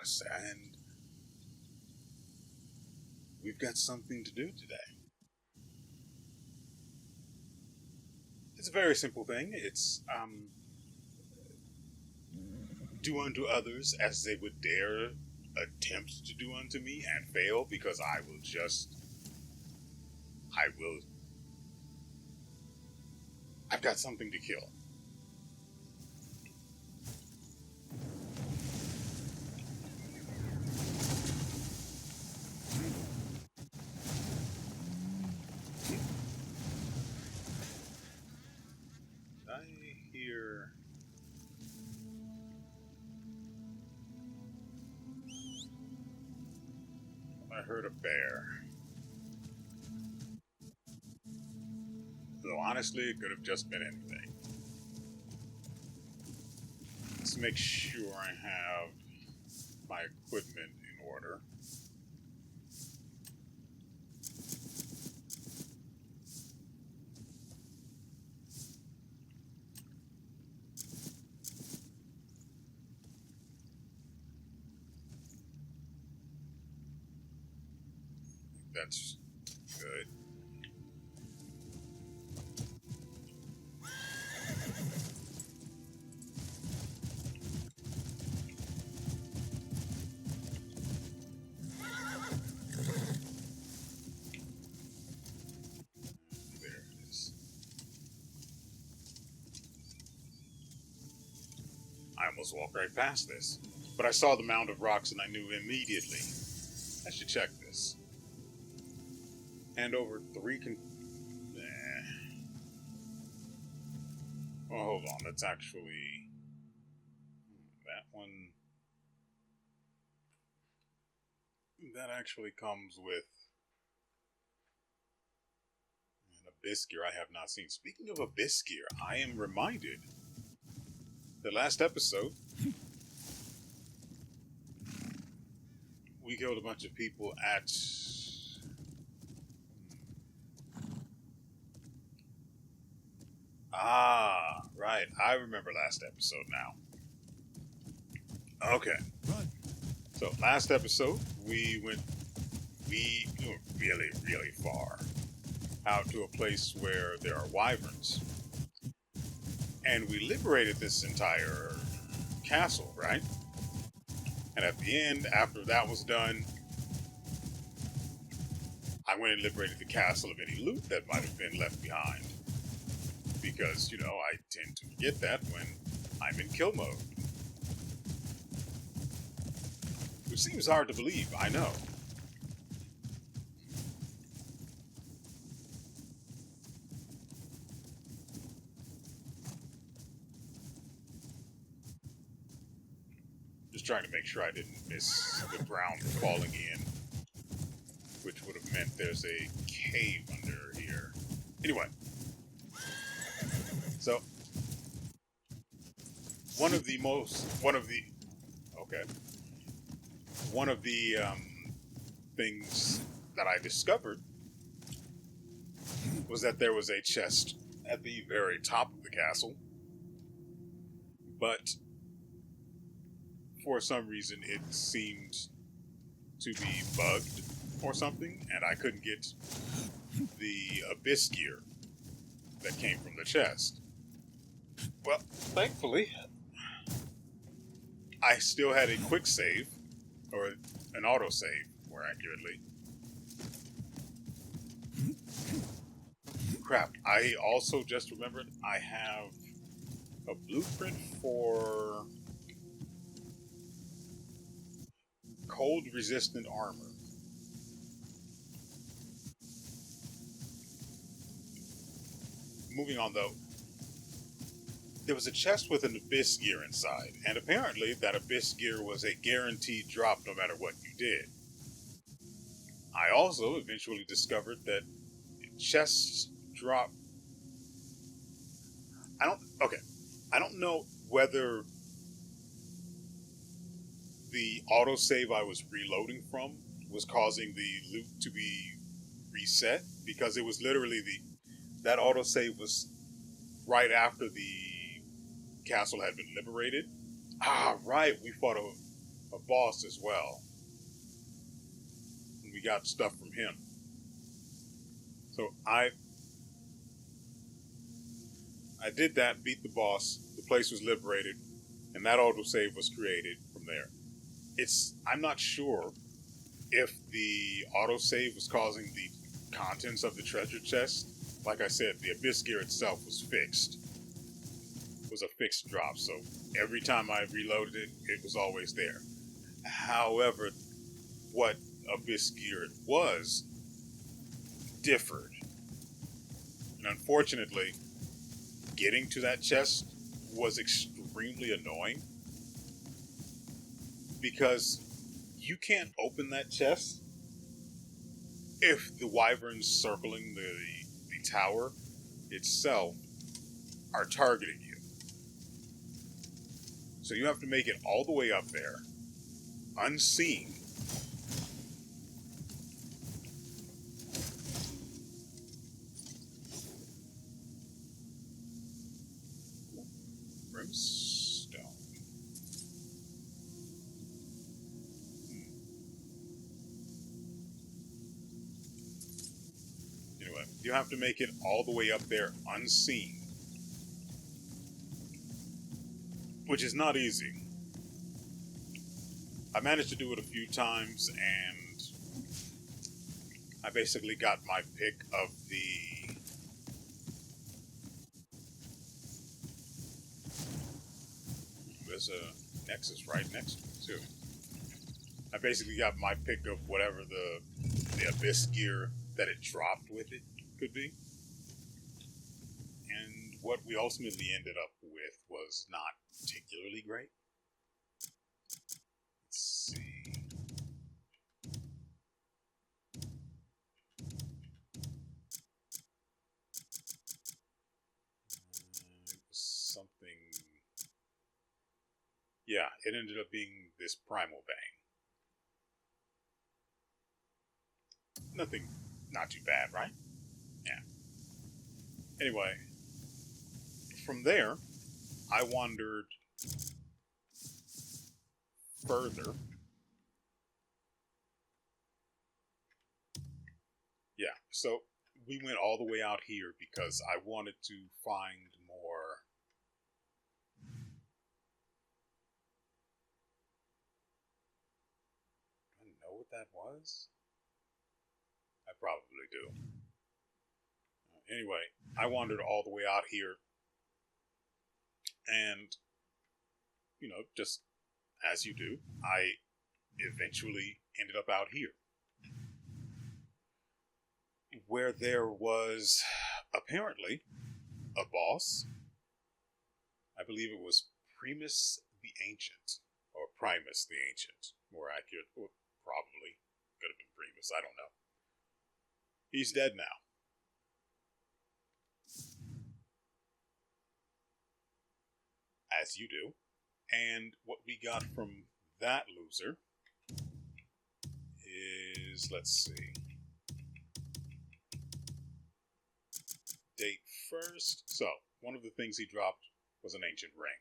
us, and we've got something to do today. It's a very simple thing. It's do unto others as they would dare attempt to do unto me and fail, because I've got something to kill. I hear... I heard a bear. Though honestly, it could have just been anything. Let's make sure I have my equipment in order. That's good. There it is. I almost walked right past this, but I saw the mound of rocks and I knew immediately I should check this. Hand over 3 Well, hold on. That's actually... that one... that actually comes with an abyss gear I have not seen. Speaking of abyss gear, I am reminded the last episode we killed a bunch of people at... Ah, right. I remember last episode now. Okay. So, last episode, we went really, really far out to a place where there are wyverns. And we liberated this entire castle, right? And at the end, after that was done, I went and liberated the castle of any loot that might have been left behind. Because, you know, I tend to forget that when I'm in kill mode. Which seems hard to believe, I know. Just trying to make sure I didn't miss the ground falling in. Which would have meant there's a cave under here. Anyway. So, one of the things that I discovered was that there was a chest at the very top of the castle, but for some reason it seemed to be bugged or something, and I couldn't get the abyss gear that came from the chest. Well, thankfully, I still had a quick save, or an auto save, more accurately. Crap, I also just remembered I have a blueprint for cold-resistant armor. Moving on, though. There was a chest with an abyss gear inside, and apparently that abyss gear was a guaranteed drop no matter what you did. I also eventually discovered that chests drop... I don't know whether the autosave I was reloading from was causing the loot to be reset, because it was literally that autosave was right after the castle had been liberated. Ah, right, we fought a boss as well. And we got stuff from him. So I did that, beat the boss, the place was liberated, and that autosave was created from there. I'm not sure if the autosave was causing the contents of the treasure chest. Like I said, the abyss gear itself was fixed. It was a fixed drop, so every time I reloaded it, it was always there. However, what abyss gear it was differed. And unfortunately, getting to that chest was extremely annoying because you can't open that chest if the wyverns circling the tower itself are targeting you. So you have to make it all the way up there, unseen. Brimstone. Anyway, you have to make it all the way up there unseen, which is not easy. I managed to do it a few times, and I basically got my pick of the there's a nexus right next to it too. I basically got my pick of whatever the abyss gear that it dropped with it could be. And what we ultimately ended up with was not particularly great. Let's see. It was something. Yeah, it ended up being this Primal Bang. Nothing, not too bad, right? Yeah. Anyway, from there, I wandered further. Yeah, so we went all the way out here because I wanted to find more. Do I know what that was? I probably do. Anyway, I wandered all the way out here, and, just as you do, I eventually ended up out here, where there was apparently a boss. I believe it was Primus the Ancient, or Primus the Ancient, more accurate, or probably could have been Primus, I don't know. He's dead now. As you do. And what we got from that loser is, let's see, date first. So, one of the things he dropped was an ancient ring.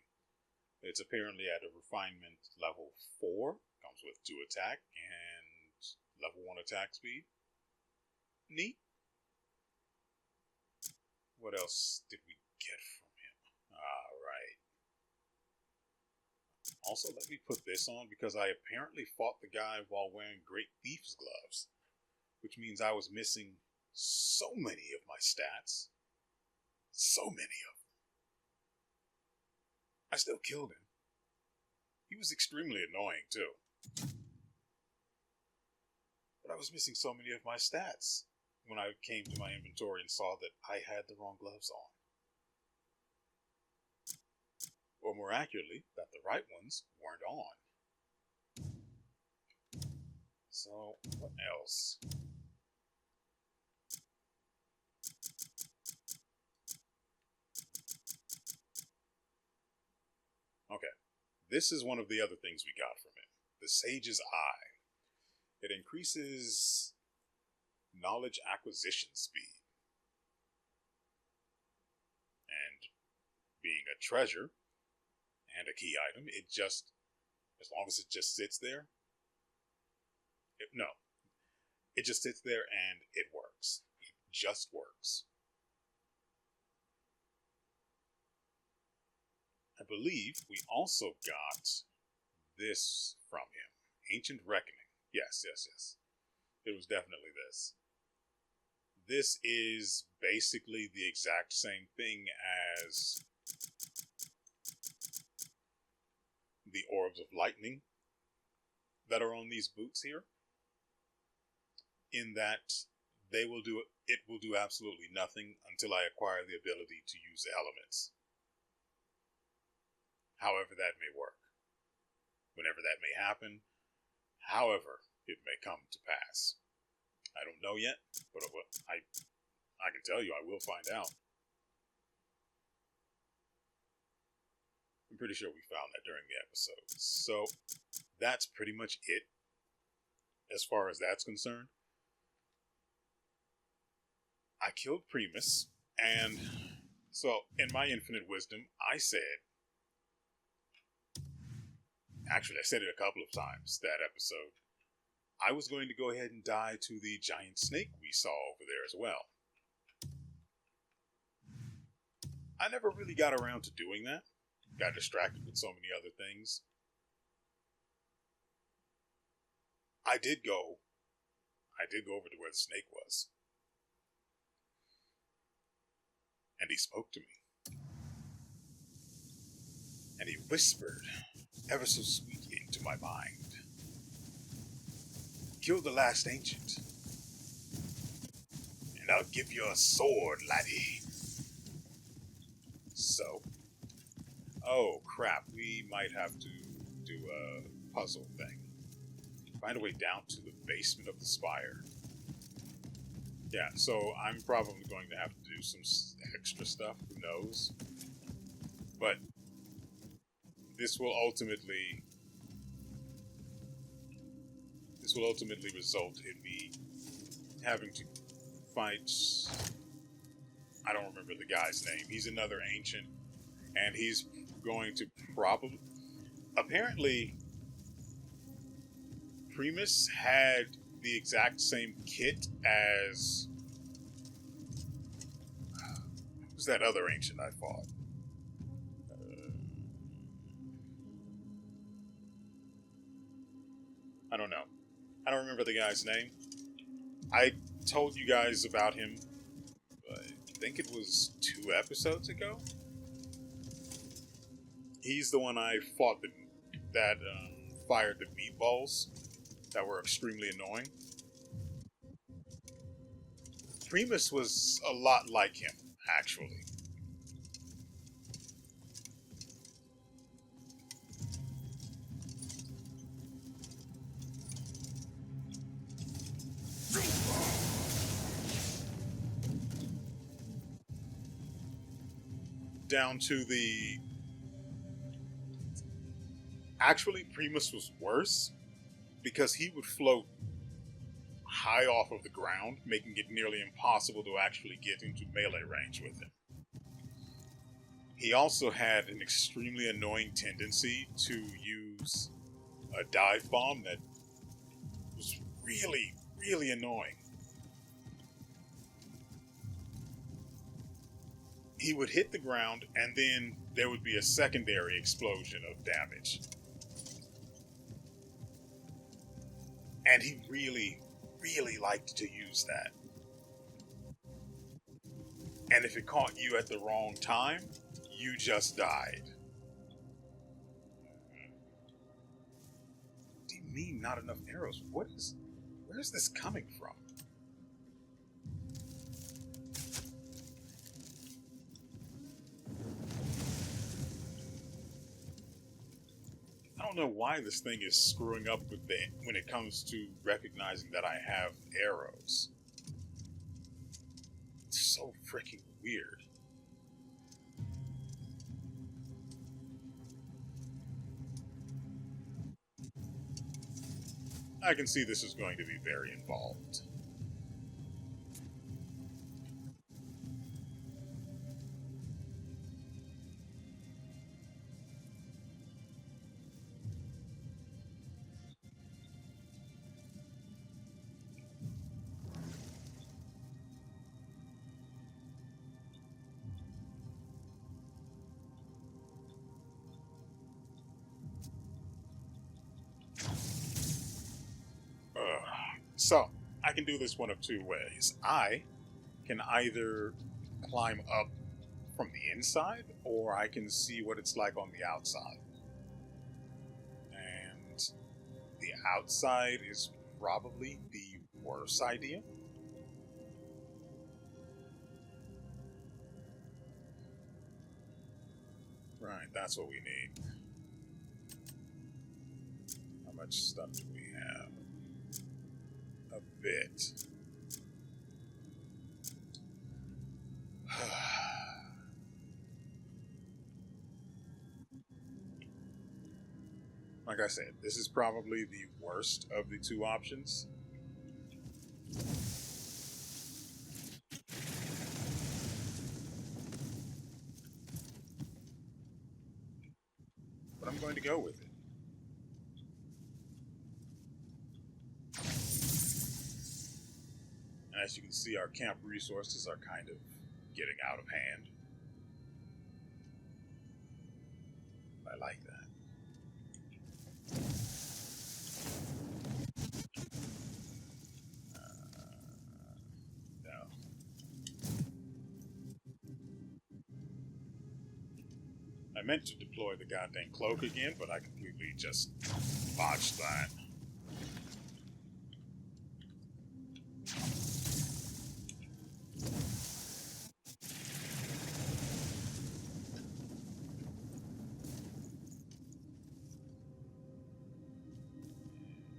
It's apparently at a refinement level 4, comes with 2 attack and level 1 attack speed. Neat. What else did we get from him? Alright. Also, let me put this on because I apparently fought the guy while wearing Great Thief's gloves, which means I was missing so many of my stats. So many of them. I still killed him. He was extremely annoying, too. But I was missing so many of my stats when I came to my inventory and saw that I had the wrong gloves on. Or more accurately, that the right ones weren't on. So, what else? Okay, this is one of the other things we got from it. The Sage's Eye. It increases knowledge acquisition speed. And being a treasure and a key item, it just As long as it just sits there. No. It just sits there and it works. It just works. I believe we also got this from him. Ancient Reckoning. Yes. It was definitely this. This is basically the exact same thing as the Orbs of Lightning that are on these boots here, in that it will do absolutely nothing until I acquire the ability to use elements. However that may work. Whenever that may happen, however it may come to pass. I don't know yet, but I can tell you I will find out. I'm pretty sure we found that during the episode. So that's pretty much it as far as that's concerned. I killed Primus, and so in my infinite wisdom, I said it a couple of times that episode, I was going to go ahead and die to the giant snake we saw over there as well. I never really got around to doing that. Got distracted with so many other things. I did go over to where the snake was. And he spoke to me. And he whispered ever so sweetly into my mind. Kill the last ancient, and I'll give you a sword, laddie. So, oh crap, we might have to do a puzzle thing. Find a way down to the basement of the spire. Yeah, so I'm probably going to have to do some extra stuff, who knows. But this will ultimately result in me having to fight, I don't remember the guy's name. He's another ancient, and he's going to probably, apparently Primus had the exact same kit as, who's that other ancient I fought? I don't know. I don't remember the guy's name. I told you guys about him, I think it was 2 episodes ago. He's the one I fought that fired the meatballs that were extremely annoying. Primus was a lot like him, actually. Down to the... Actually, Primus was worse because he would float high off of the ground, making it nearly impossible to actually get into melee range with him. He also had an extremely annoying tendency to use a dive bomb that was really, really annoying. He would hit the ground, and then there would be a secondary explosion of damage. And he really, really liked to use that. And if it caught you at the wrong time, you just died. What do you mean, not enough arrows? Where's this coming from? I don't know why this thing is screwing up with when it comes to recognizing that I have arrows. It's so freaking weird. I can see this is going to be very involved. So, I can do this one of two ways. I can either climb up from the inside, or I can see what it's like on the outside. And the outside is probably the worst idea. Right, that's what we need. How much stuff do we have? A bit. Like I said, this is probably the worst of the two options. But I'm going to go with it. As you can see, our camp resources are kind of getting out of hand. I like that. No. I meant to deploy the goddamn cloak again, but I completely just botched that.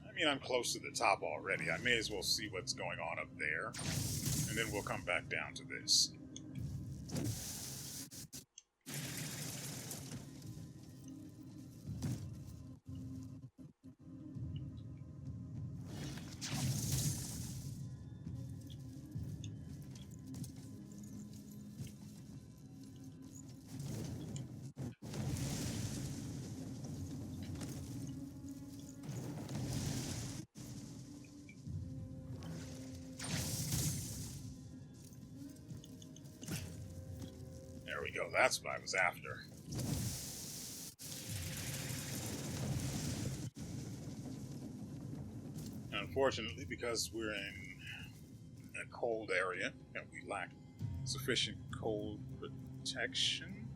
I mean, I'm close to the top already. I may as well see what's going on up there, and then we'll come back down to this. There we go. That's what I was after. Unfortunately, because we're in a cold area and we lack sufficient cold protection,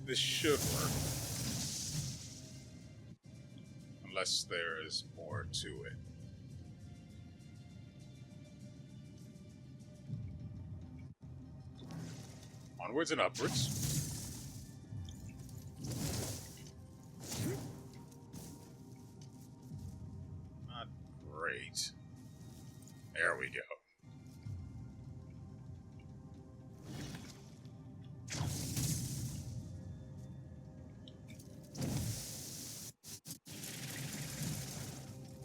this should work. Unless there is more to it. Onwards and upwards. Not great. There we go.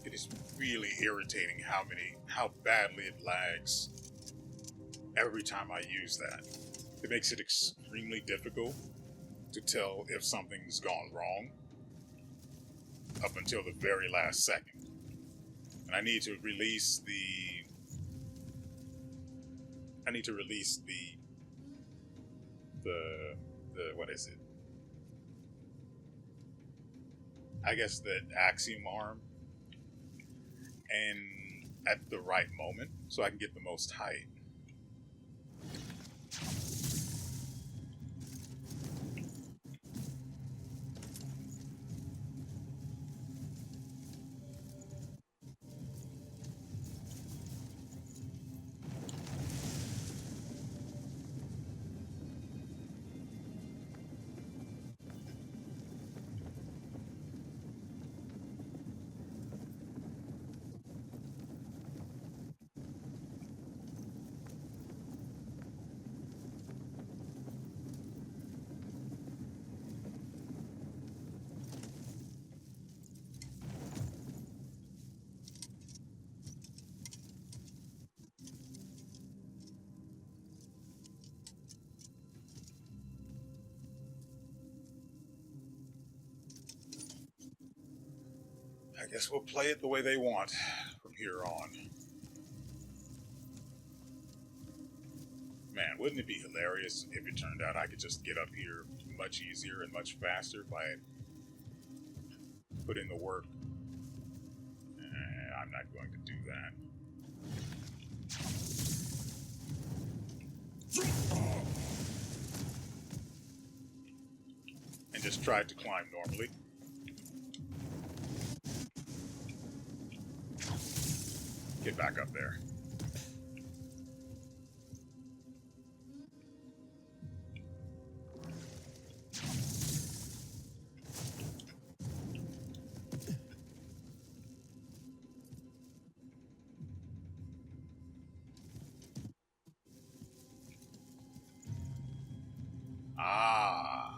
It is really irritating how badly it lags every time I use that. It makes it extremely difficult to tell if something's gone wrong up until the very last second. And I need to release the what is it? I guess the axiom arm, and at the right moment so I can get the most height. I guess we'll play it the way they want from here on. Man, wouldn't it be hilarious if it turned out I could just get up here much easier and much faster by putting the work? I'm not going to do that. And just tried to climb normally. Get back up there. Ah.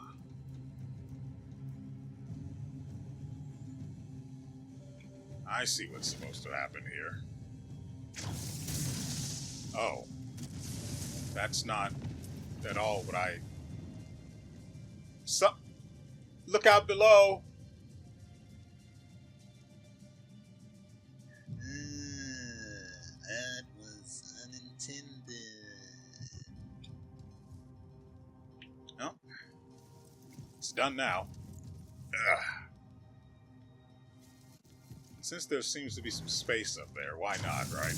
I see what's supposed to happen here. Oh. That's not at all what I... Look out below! That was unintended. No. It's done now. Ugh. Since there seems to be some space up there, why not, right?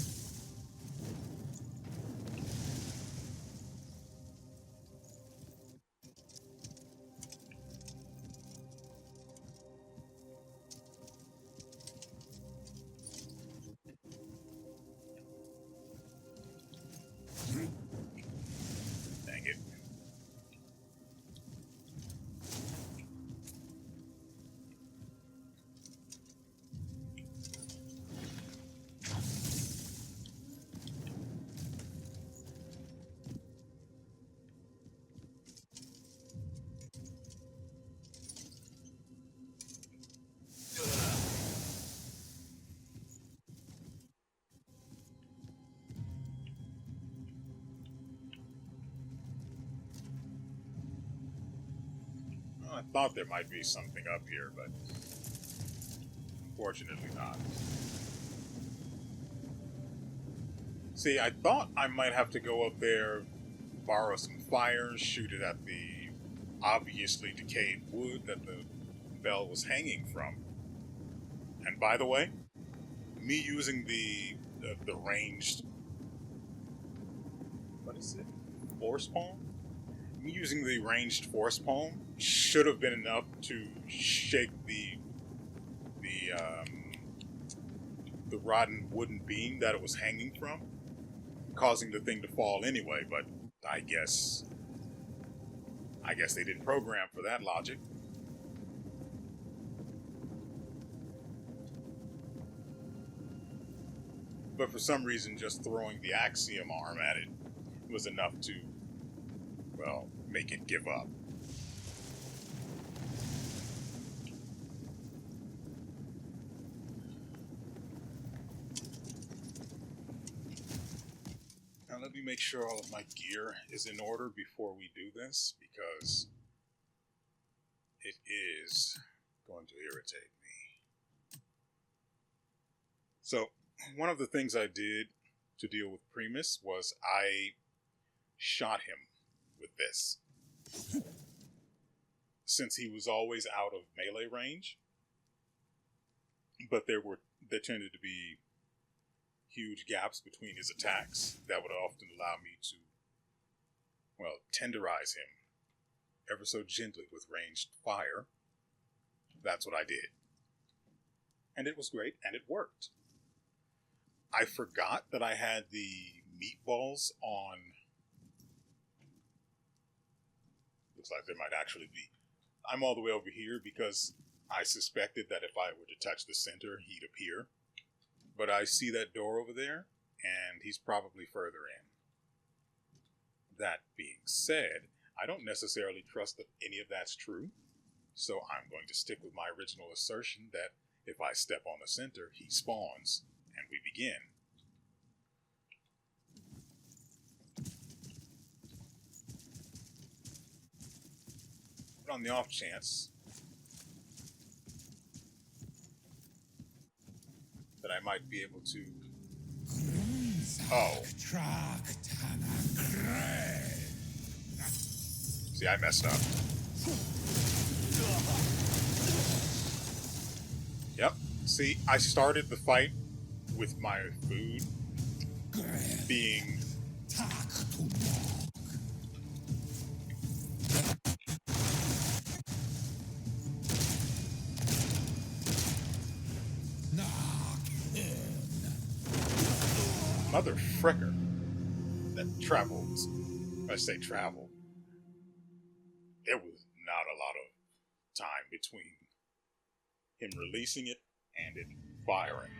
Dang it. I thought there might be something up here, but unfortunately not. See, I thought I might have to go up there, borrow some fire, shoot it at the obviously decayed wood that the bell was hanging from. And by the way, me using the ranged... What is it? Force palm? Me using the ranged force palm should have been enough to shake the rotten wooden beam that it was hanging from, causing the thing to fall anyway, but I guess they didn't program for that logic. But for some reason, just throwing the axiom arm at it was enough to, well, make it give up. Now let me make sure all of my gear is in order before we do this, because it is going to irritate me. So, one of the things I did to deal with Primus was I shot him with this. Since he was always out of melee range, but there tended to be huge gaps between his attacks that would often allow me to, well, tenderize him ever so gently with ranged fire. That's what I did. And it was great, and it worked. I forgot that I had the meatballs on. Looks like there might actually be. I'm all the way over here because I suspected that if I were to touch the center, he'd appear. But I see that door over there, and he's probably further in. That being said, I don't necessarily trust that any of that's true, so I'm going to stick with my original assertion that if I step on the center, he spawns, and we begin. But on the off chance that I might be able to... Oh. See, I messed up. Yep. See, I started the fight with my food being... Mother fricker that traveled. I say traveled. There was not a lot of time between him releasing it and it firing.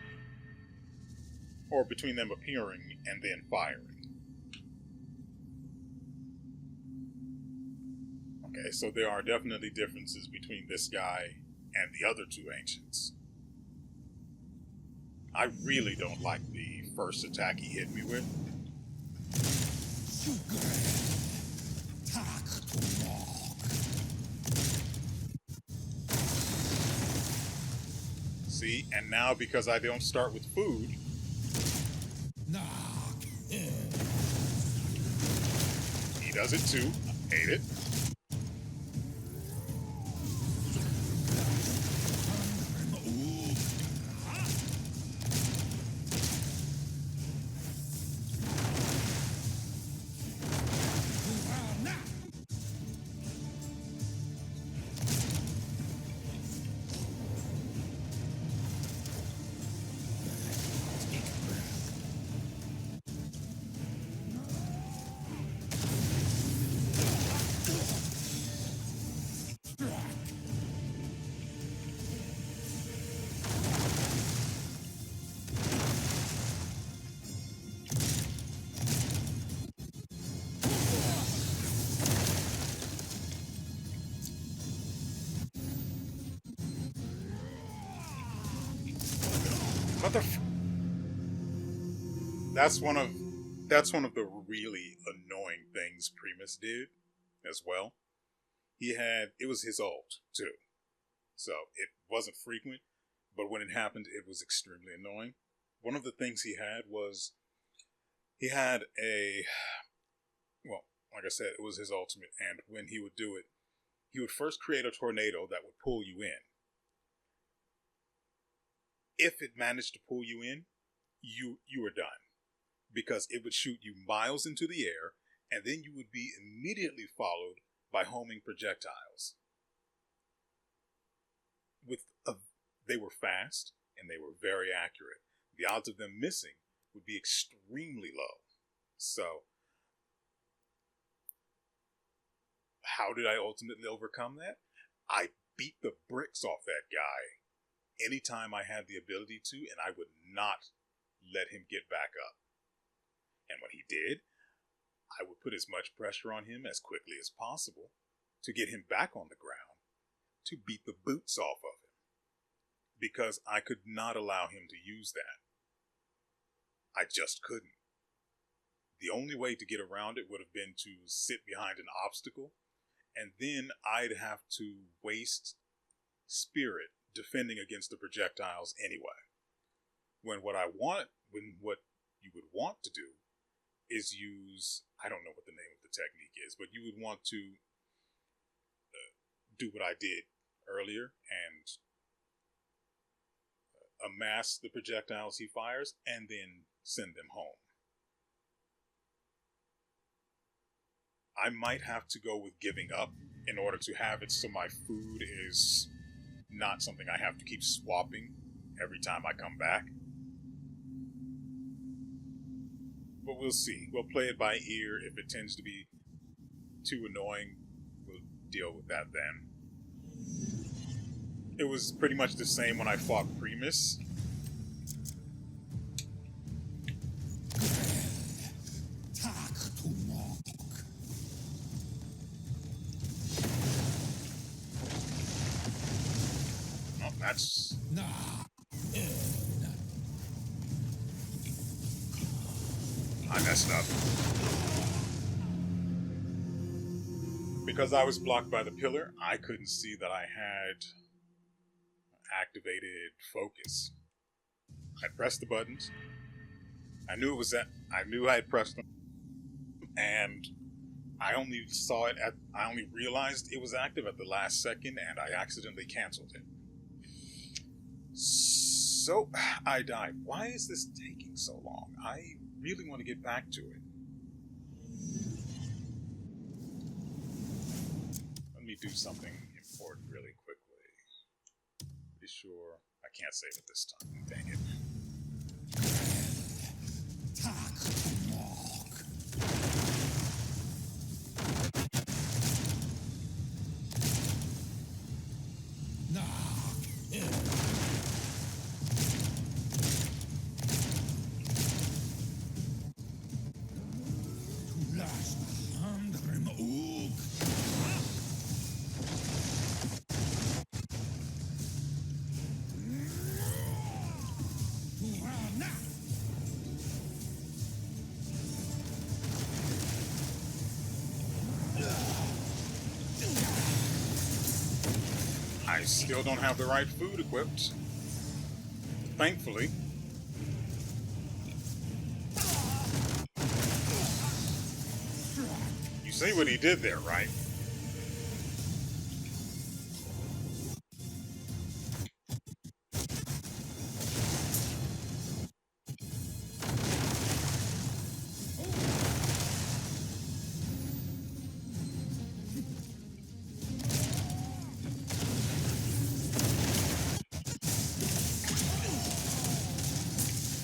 Or between them appearing and then firing. Okay, so there are definitely differences between this guy and the other two ancients. I really don't like the first attack he hit me with. See, and now because I don't start with food, he does it too. Hate it. That's one of the really annoying things Primus did as well. It was his ult too. So it wasn't frequent, but when it happened it was extremely annoying. One of the things he had was well, like I said, it was his ultimate, and when he would do it, he would first create a tornado that would pull you in. If it managed to pull you in, you were done. Because it would shoot you miles into the air, and then you would be immediately followed by homing projectiles. They were fast, and they were very accurate. The odds of them missing would be extremely low. So, how did I ultimately overcome that? I beat the bricks off that guy anytime I had the ability to, and I would not let him get back up. And when he did, I would put as much pressure on him as quickly as possible to get him back on the ground, to beat the boots off of him. Because I could not allow him to use that. I just couldn't. The only way to get around it would have been to sit behind an obstacle, and then I'd have to waste spirit defending against the projectiles anyway. When what you would want to do is use, I don't know what the name of the technique is, but you would want to do what I did earlier and amass the projectiles he fires and then send them home. I might have to go with giving up in order to have it so my food is not something I have to keep swapping every time I come back. But we'll see. We'll play it by ear. If it tends to be too annoying, we'll deal with that then. It was pretty much the same when I fought Primus. Oh, that's... I messed up. Because I was blocked by the pillar, I couldn't see that I had activated focus. I pressed the buttons. I knew I had pressed them, and I only realized it was active at the last second, and I accidentally canceled it. So, I died. Why is this taking so long? I really want to get back to it. Let me do something important really quickly. Pretty sure I can't save it this time. Dang it. I still don't have the right food equipped. Thankfully. You see what he did there, right?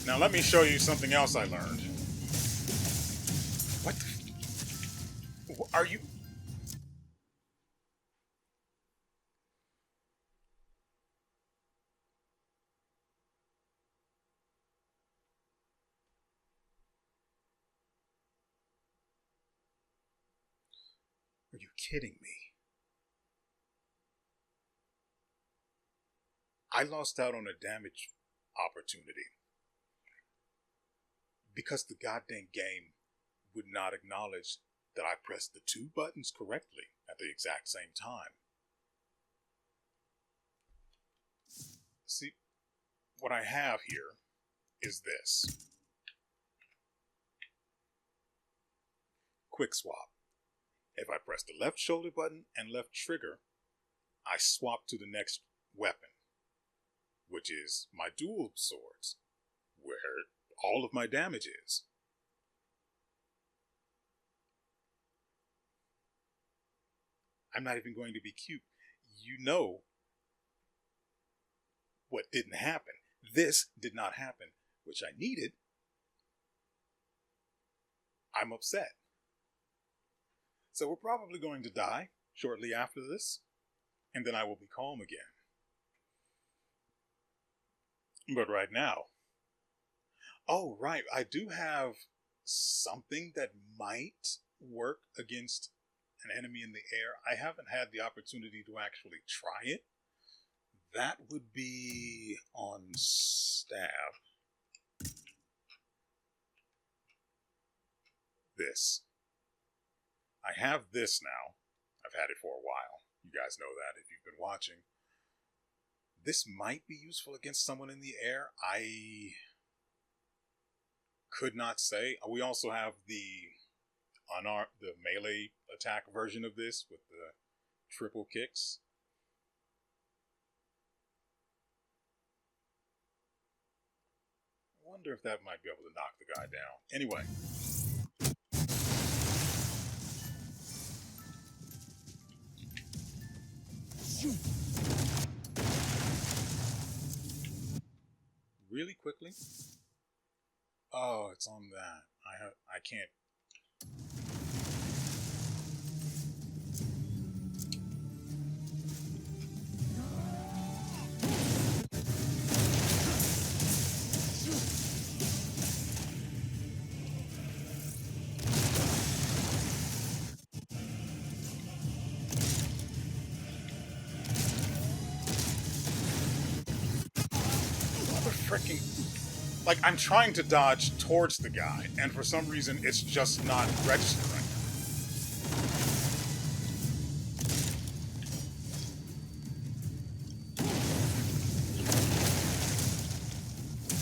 Now let me show you something else I learned. What the are you? Are you kidding me? I lost out on a damage opportunity because the goddamn game would not acknowledge that I pressed the two buttons correctly at the exact same time. See, what I have here is this. Quick swap. If I press the left shoulder button and left trigger, I swap to the next weapon, which is my dual swords, where all of my damage is. I'm not even going to be cute. You know what didn't happen. This did not happen, which I needed. I'm upset. So we're probably going to die shortly after this, and then I will be calm again. But right now, oh right, I do have something that might work against an enemy in the air. I haven't had the opportunity to actually try it. That would be on stab. This. I have this now. I've had it for a while. You guys know that if you've been watching. This might be useful against someone in the air. I could not say. We also have the melee attack version of this with the triple kicks. I wonder if that might be able to knock the guy down. Anyway. Really quickly. Oh, it's on that. I can't. Freaking, like, I'm trying to dodge towards the guy, and for some reason it's just not registering.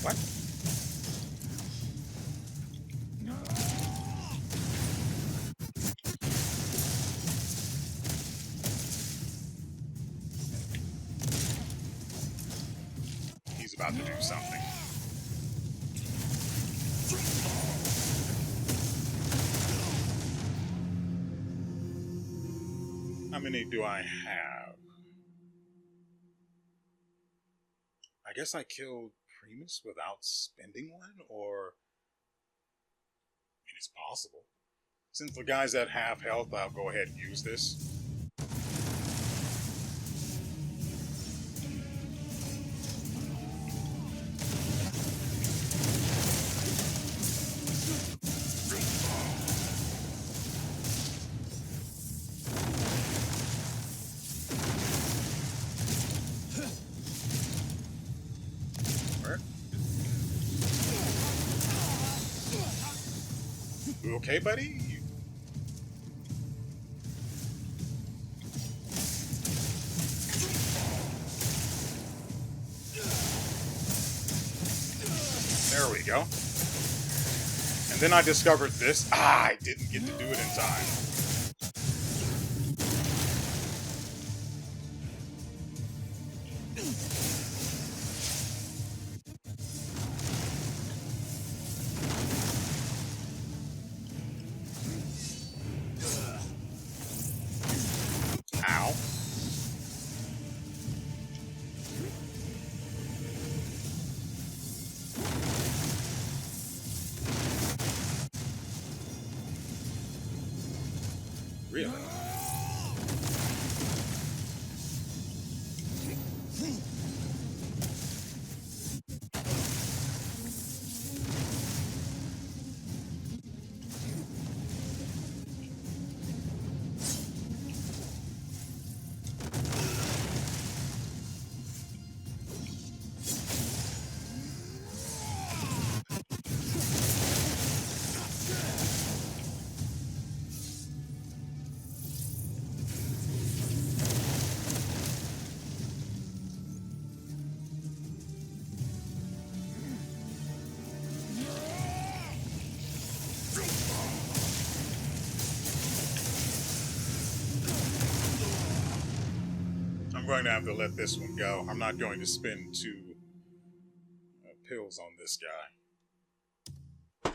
What? about to do something. How many do I have? I guess I killed Primus without spending one, or... I mean, it's possible. Since the guy's at half health, I'll go ahead and use this. You okay, buddy? There we go. And then I discovered this. I didn't get to do it in time. Ow. Really? I'm going to have to let this one go. I'm not going to spend 2 pills on this guy.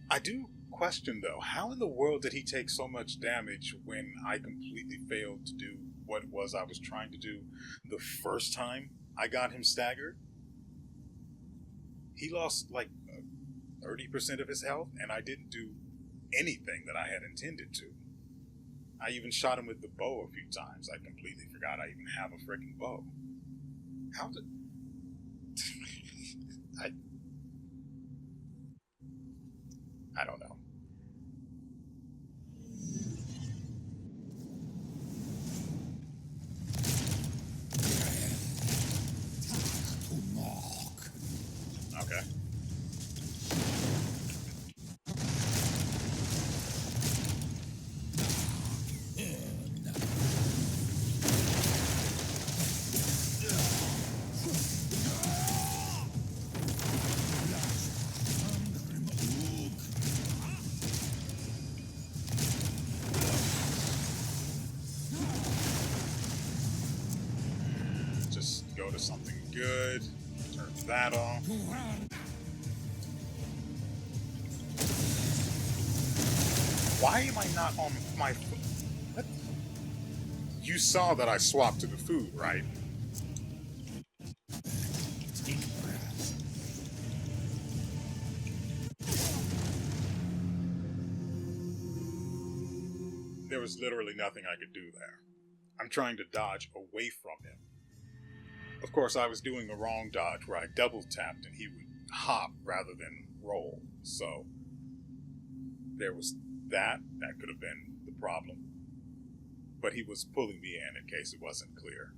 I do question, though, how in the world did he take so much damage when I completely failed to do what it was I was trying to do the first time I got him staggered? He lost like 30% of his health, and I didn't do anything that I had intended to. I even shot him with the bow a few times. I completely forgot I even have a freaking bow. How did... I don't know. Okay. Go to something good. Turn that off. Why am I not on my foot? What? You saw that I swapped to the food, right? There was literally nothing I could do there. I'm trying to dodge away from him. Of course, I was doing a wrong dodge where I double tapped and he would hop rather than roll. So there was that. That could have been the problem. But he was pulling me in case it wasn't clear.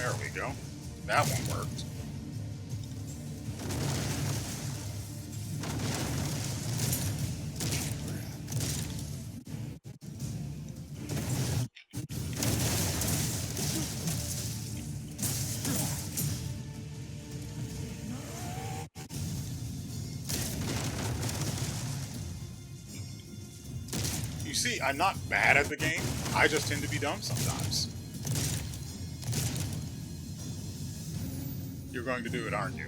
There we go. That one worked. You see, I'm not bad at the game. I just tend to be dumb sometimes. You're going to do it, aren't you?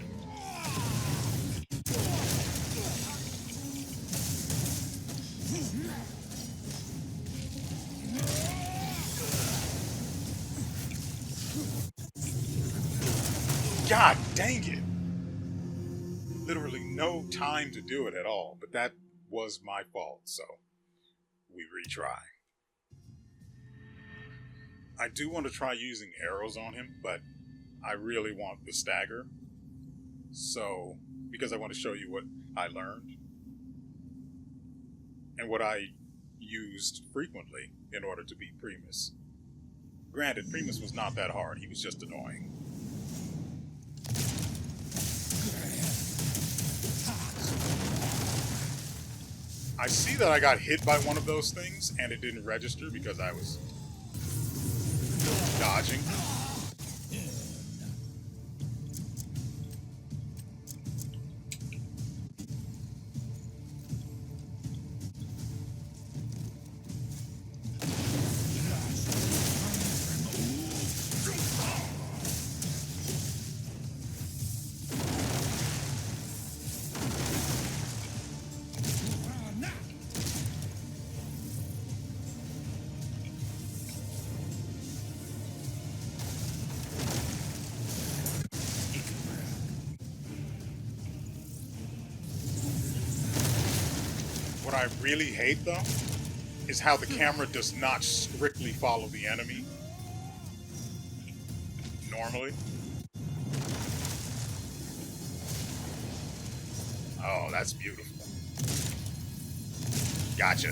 God dang it! Literally no time to do it at all, but that was my fault, so we retry. I do want to try using arrows on him, but I really want the stagger. So, because I want to show you what I learned and what I used frequently in order to beat Primus. Granted, Primus was not that hard, he was just annoying. I see that I got hit by one of those things and it didn't register because I was dodging. What I really hate, though, is how the camera does not strictly follow the enemy. Normally. Oh, that's beautiful. Gotcha.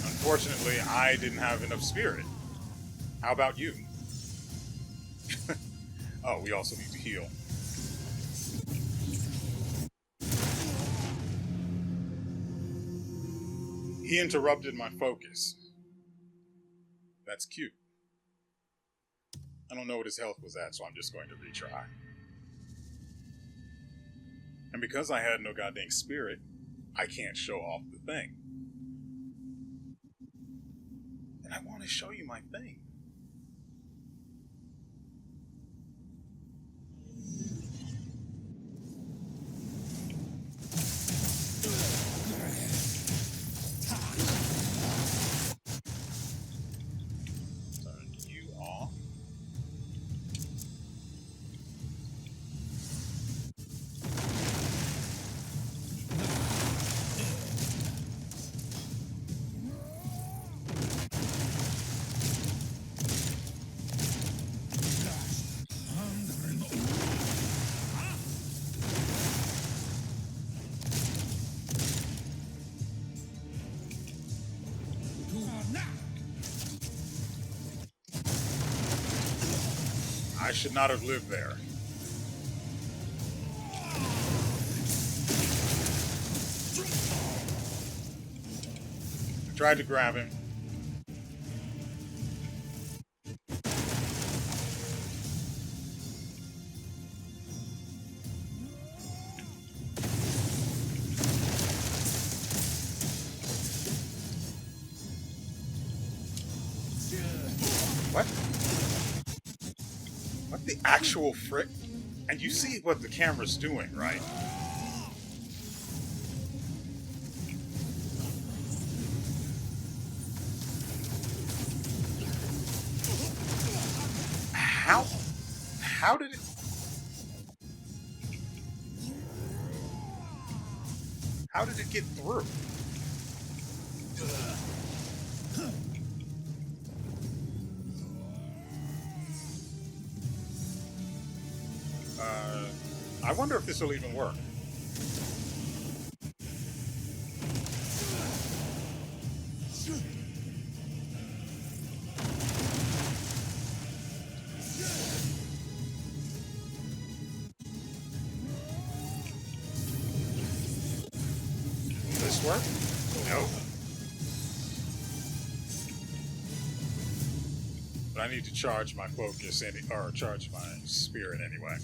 Unfortunately, I didn't have enough spirit. How about you? Oh, we also need to heal. He interrupted my focus. That's cute. I don't know what his health was at, so I'm just going to retry. And because I had no goddamn spirit, I can't show off the thing. And I want to show you my thing. Turn you off. I should not have lived there. I tried to grab him. What? What the actual frick? And you see what the camera's doing, right? How did it... How did it get through? I wonder if this will even work. this work? Nope. But I need to charge my focus or charge my spirit anyway.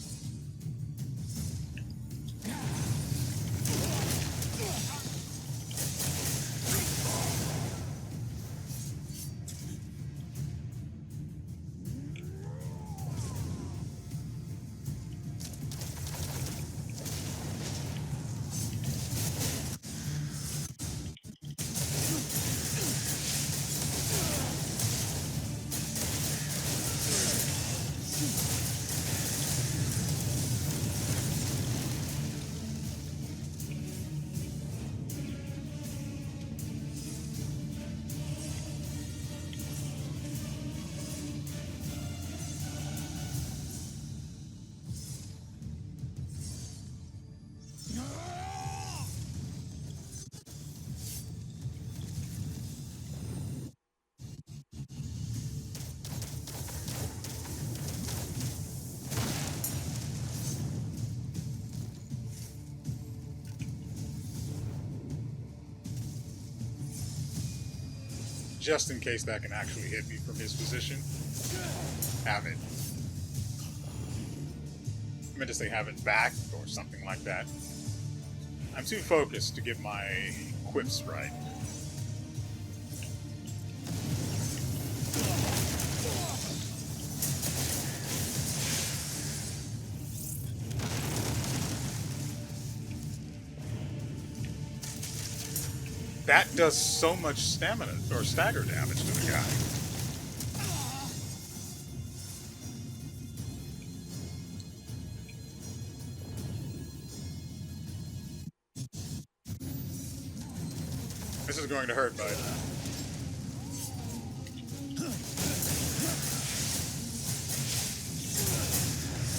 Just in case that can actually hit me from his position. Have it. I meant to say have it back or something like that. I'm too focused to get my quips right. That does so much stamina or stagger damage to the guy. This is going to hurt, bud.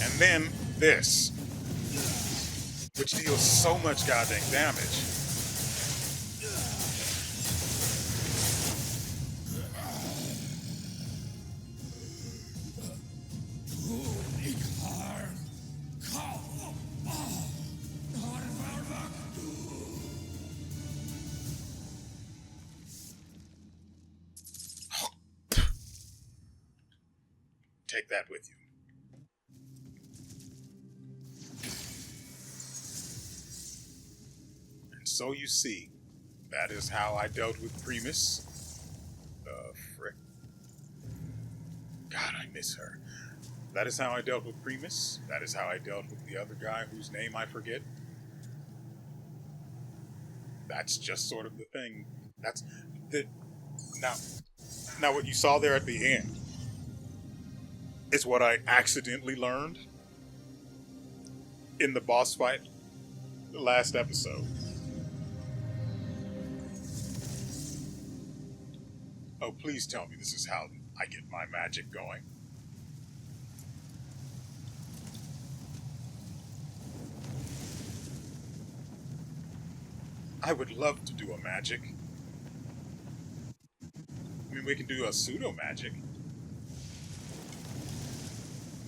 And then this, which deals so much goddamn damage. Take that with you. And so you see, that is how I dealt with Primus. Frick. God, I miss her. That is how I dealt with Primus. That is how I dealt with the other guy whose name I forget. That's just sort of the thing. That's the now what you saw there at the end is what I accidentally learned in the boss fight last episode. Oh, please tell me this is how I get my magic going. I would love to do a magic. I mean, we can do a pseudo magic.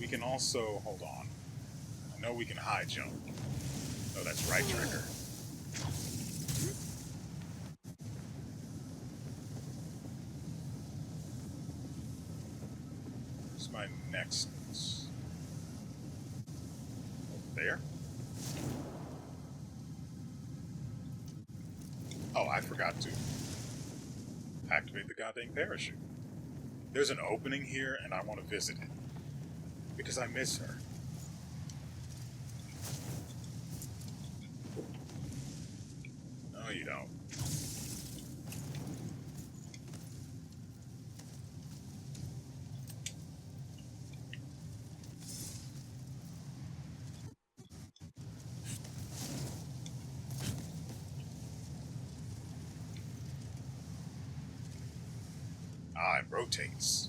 We can also, hold on. I know we can high jump. Oh, that's right trigger. What's my next? There? Oh, I forgot to activate the goddamn parachute. There's an opening here, and I want to visit it. Because I miss her. No, you don't. Ah, it rotates.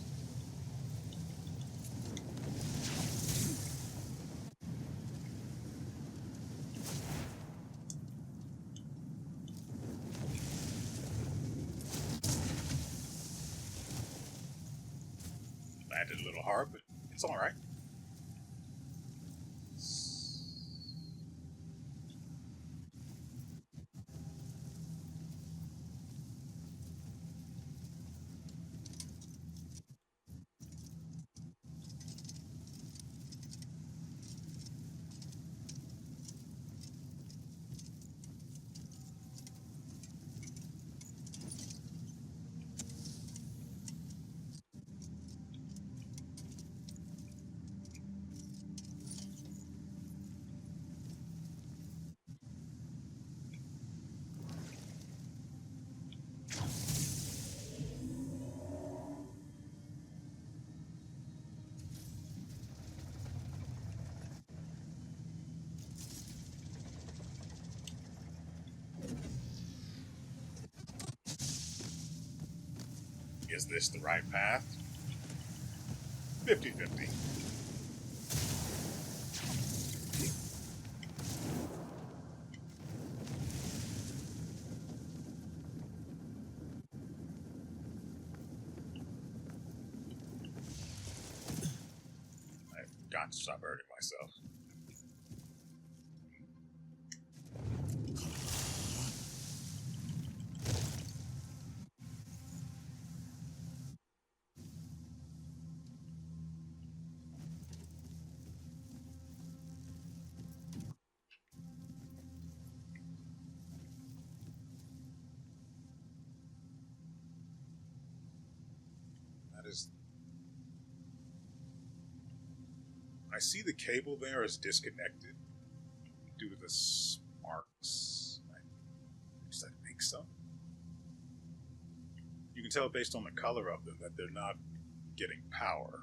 Landed a little hard, but it's alright. is this the right path? 50-50. I've got to stop hurting myself. I see the cable there is disconnected due to the sparks. At least I think so. You can tell based on the color of them that they're not getting power.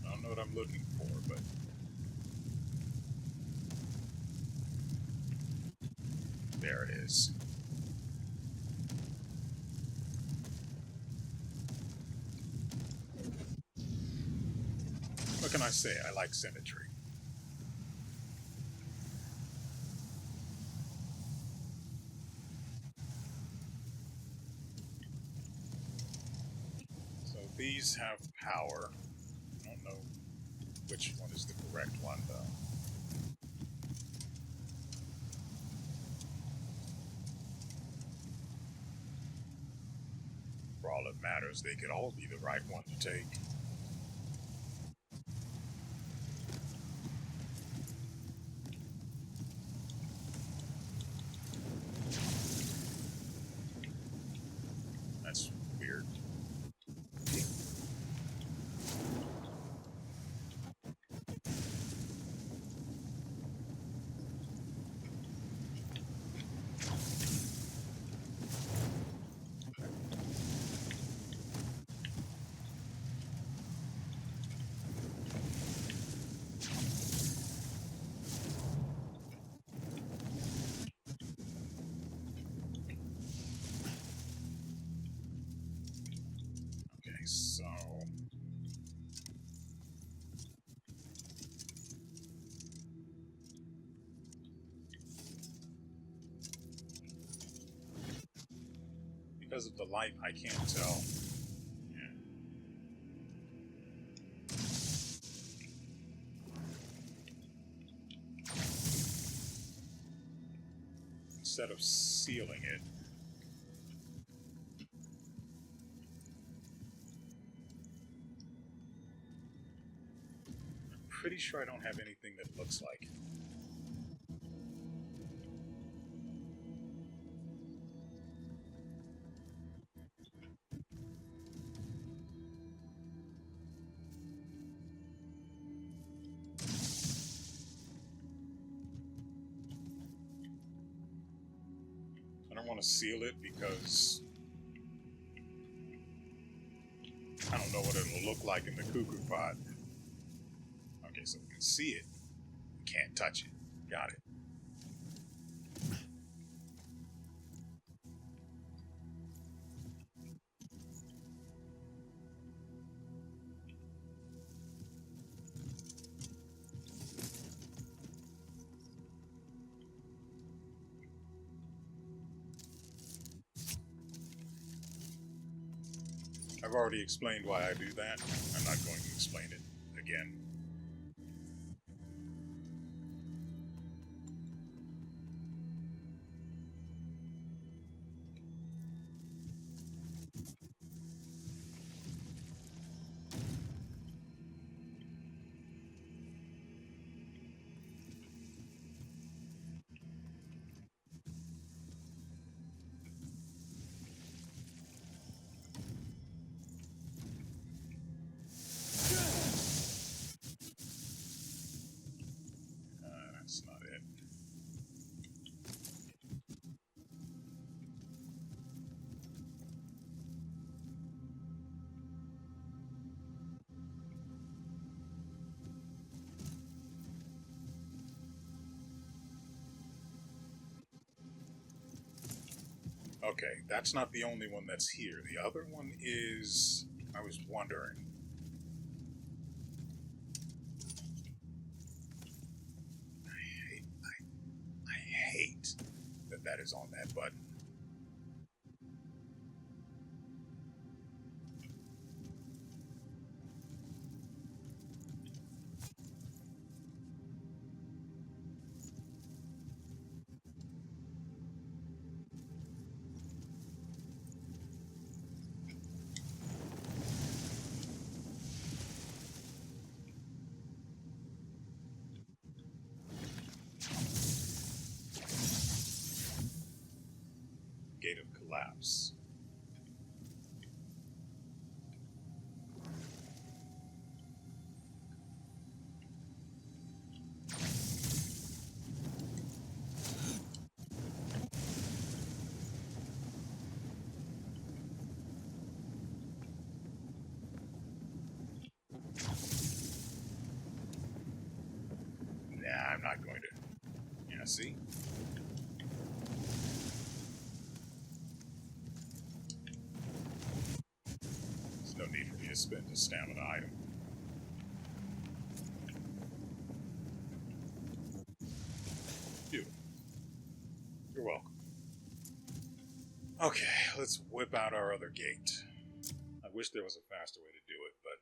I don't know what I'm looking for, but there it is. What can I say? I like symmetry. So these have power. I don't know which one is the correct one, though. For all it matters, they could all be the right one to take. That's weird. Okay, so because of the light, I can't tell. Yeah. Instead of sealing it, I'm pretty sure I don't have anything that looks like it. I don't want to seal it because I don't know what it'll look like in the cuckoo pod. Okay, so we can see it. We can't touch it. Got it. I've already explained why I do that. I'm not going to explain it again. Okay, that's not the only one that's here. The other one is... I was wondering. I hate that that is on that button. Gate of Collapse. Nah, I'm not going to. Yeah, see? There's no need for me to spend a stamina item. Beautiful. You're welcome. Okay, let's whip out our other gate. I wish there was a faster way to do it, but...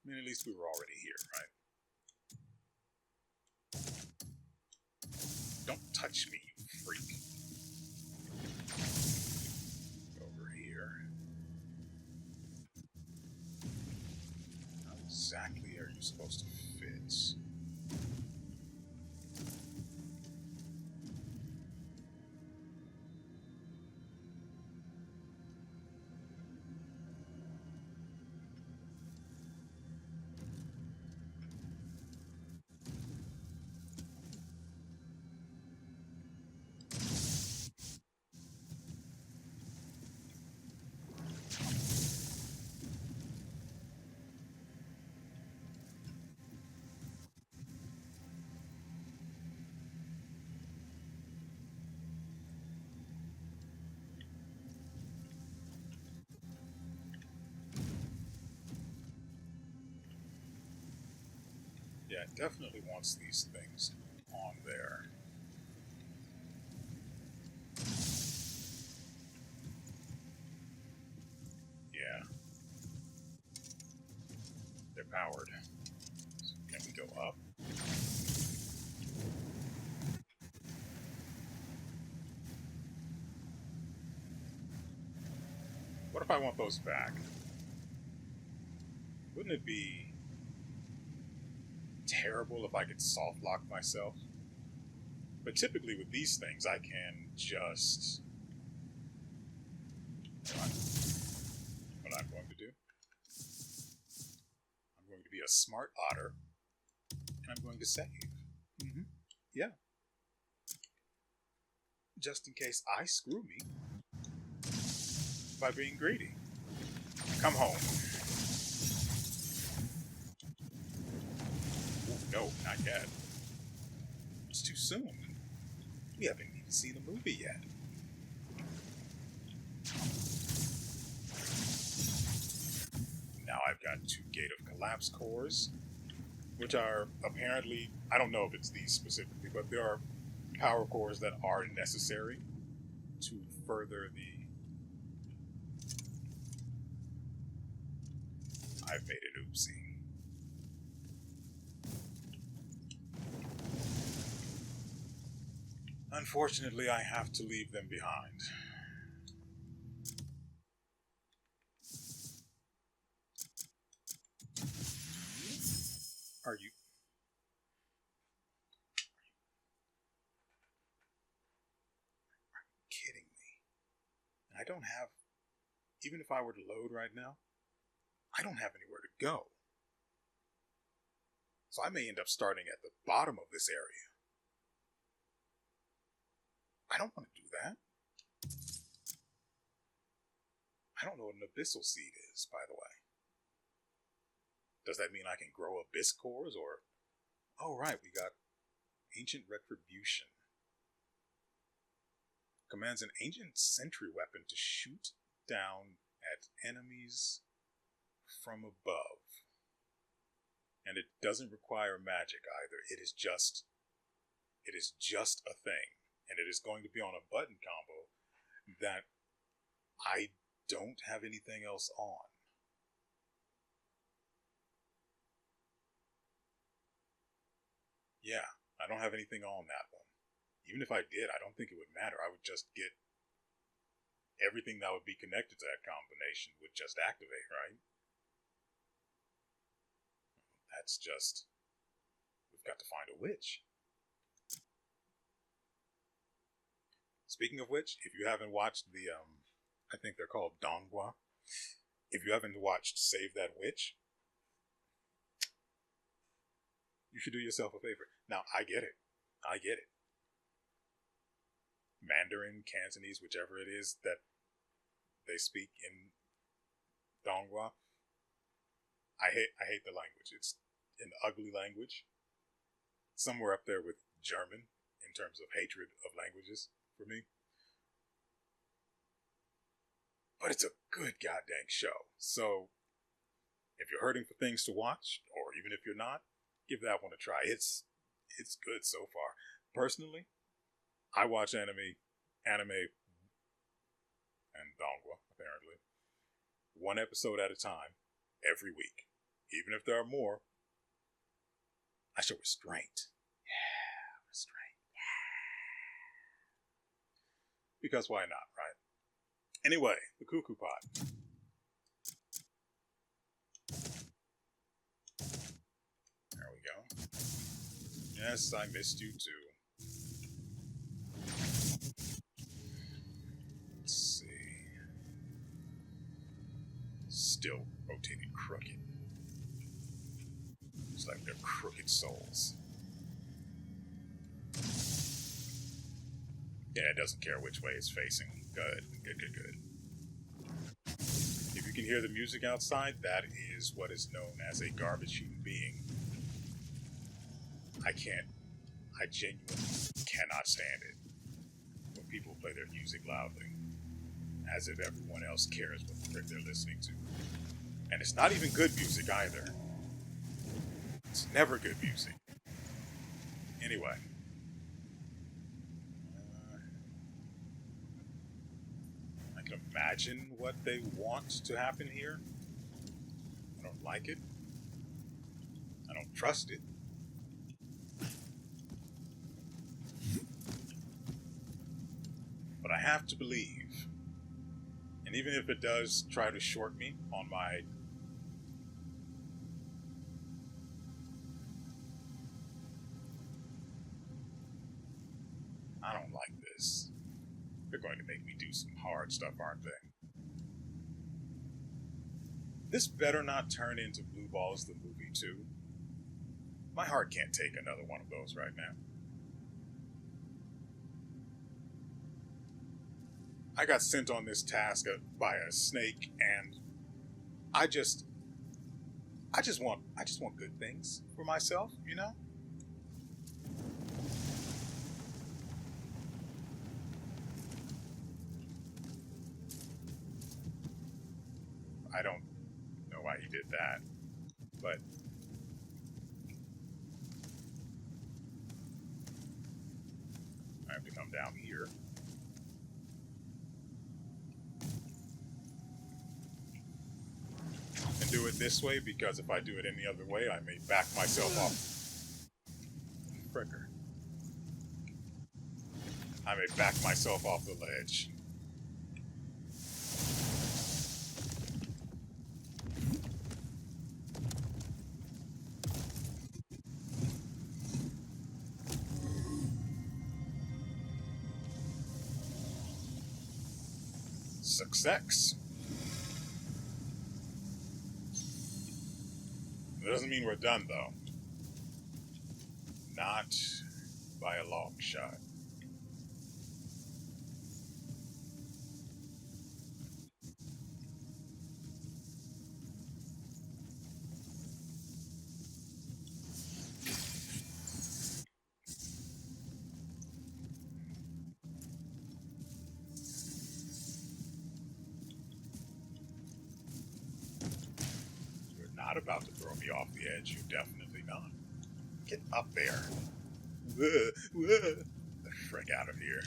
I mean, at least we were already here, right? Don't touch me, you freak. Over here. How exactly are you supposed to fit? Yeah, it definitely wants these things on there. Yeah. They're powered. So can we go up? What if I want those back? Wouldn't it be terrible if I could soft lock myself? But typically with these things, I can just... What I'm going to do? I'm going to be a smart otter, and I'm going to save. Yeah. Just in case I screw me by being greedy. Come home. Ooh, no, not yet. It's too soon. We haven't even seen the movie yet. Now I've got 2 Gate of Collapse cores, which are apparently, I don't know if it's these specifically, but there are power cores that are necessary to further the... I've made an oopsie. Unfortunately, I have to leave them behind. Are you kidding me? And I don't have, even if I were to load right now, I don't have anywhere to go. So I may end up starting at the bottom of this area. I don't want to do that. I don't know what an abyssal seed is, by the way. Does that mean I can grow abyss cores, or... Oh, right, we got Ancient Retribution. commands an ancient sentry weapon to shoot down at enemies from above. And it doesn't require magic either. It is just a thing. And it is going to be on a button combo that I don't have anything else on. Yeah, I don't have anything on that one. Even if I did, I don't think it would matter. I would just get everything that would be connected to that combination would just activate, right? That's just... we've got to find a witch. Speaking of which, if you haven't watched the, I think they're called Dongwa. If you haven't watched Save That Witch, you should do yourself a favor. Now, I get it. Mandarin, Cantonese, whichever it is that they speak in Dongwa. I hate the language. It's an ugly language. Somewhere up there with German in terms of hatred of languages for me. But it's a good goddamn show. So, if you're hurting for things to watch, or even if you're not, give that one a try. It's good so far. Personally, I watch anime, and Dongwa, apparently, one episode at a time, every week. Even if there are more, I show restraint. Yeah, restraint. Because why not, right? Anyway, the Cuckoo Pot. There we go. Yes, I missed you too. Let's see. Still rotating crooked. It's like they're crooked souls. Yeah, it doesn't care which way it's facing. Good. If you can hear the music outside, that is what is known as a garbage human being. I genuinely cannot stand it when people play their music loudly, as if everyone else cares what the frick they're listening to. And it's not even good music either. It's never good music. Anyway. I can imagine what they want to happen here. I don't like it. I don't trust it. But I have to believe. And even if it does try to short me on my... I don't like this. They're going to make me do some hard stuff, aren't they? This better not turn into Blue Balls the movie, too. My heart can't take another one of those right now. I got sent on this task by a snake, and I just want good things for myself, you know? I don't know why he did that, but I have to come down here. And do it this way, because if I do it any other way, I may back myself off. Fricker. I may back myself off the ledge. Success. That doesn't mean we're done, though. Not by a long shot. not about to throw me off the edge. You're definitely not. Get up there. Whoa, whoa. The frick out of here.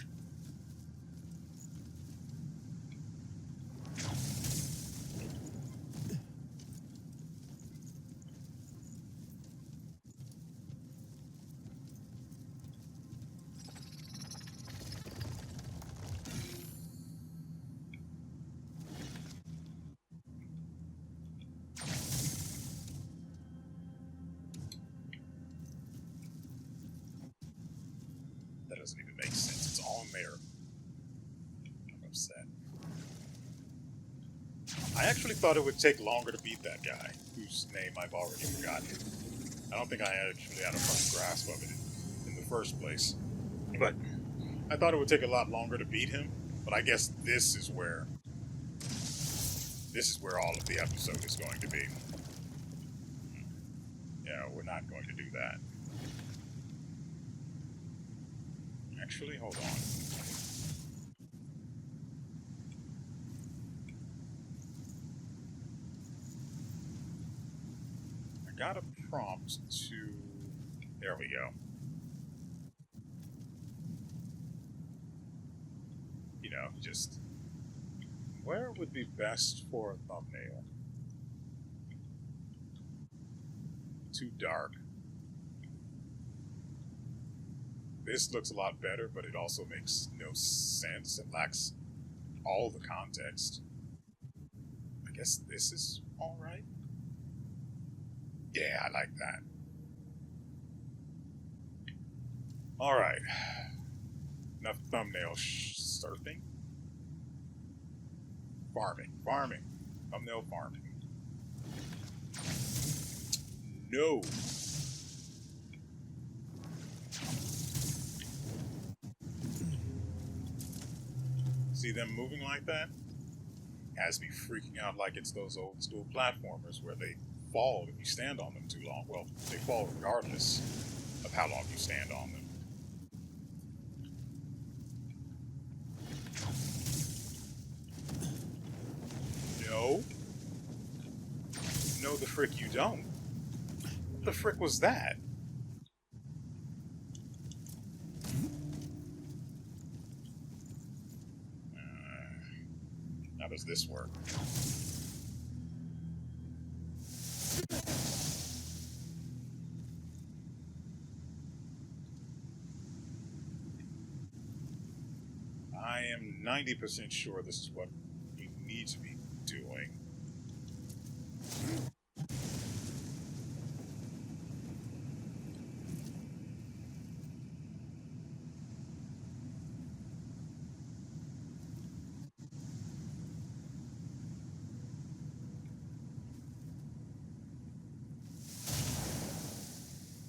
That doesn't even make sense. It's all there. I'm upset. I actually thought it would take longer to beat that guy, whose name I've already forgotten. I don't think I actually had a firm grasp of it in the first place. But I thought it would take a lot longer to beat him. But I guess this is where all of the episode is going to be. Yeah, we're not going to do that. Actually, hold on. I got a prompt to... There we go. You know, just... Where would be best for a thumbnail? Too dark. This looks a lot better, but it also makes no sense. It lacks all the context. I guess this is alright. Yeah, I like that. Alright. Enough thumbnail surfing. Farming. Thumbnail farming. No. See them moving like that? Has me freaking out like it's those old school platformers where they fall if you stand on them too long. Well, they fall regardless of how long you stand on them. No. No, the frick you don't. What the frick was that? How does this work? I am 90% sure this is what we need to be doing.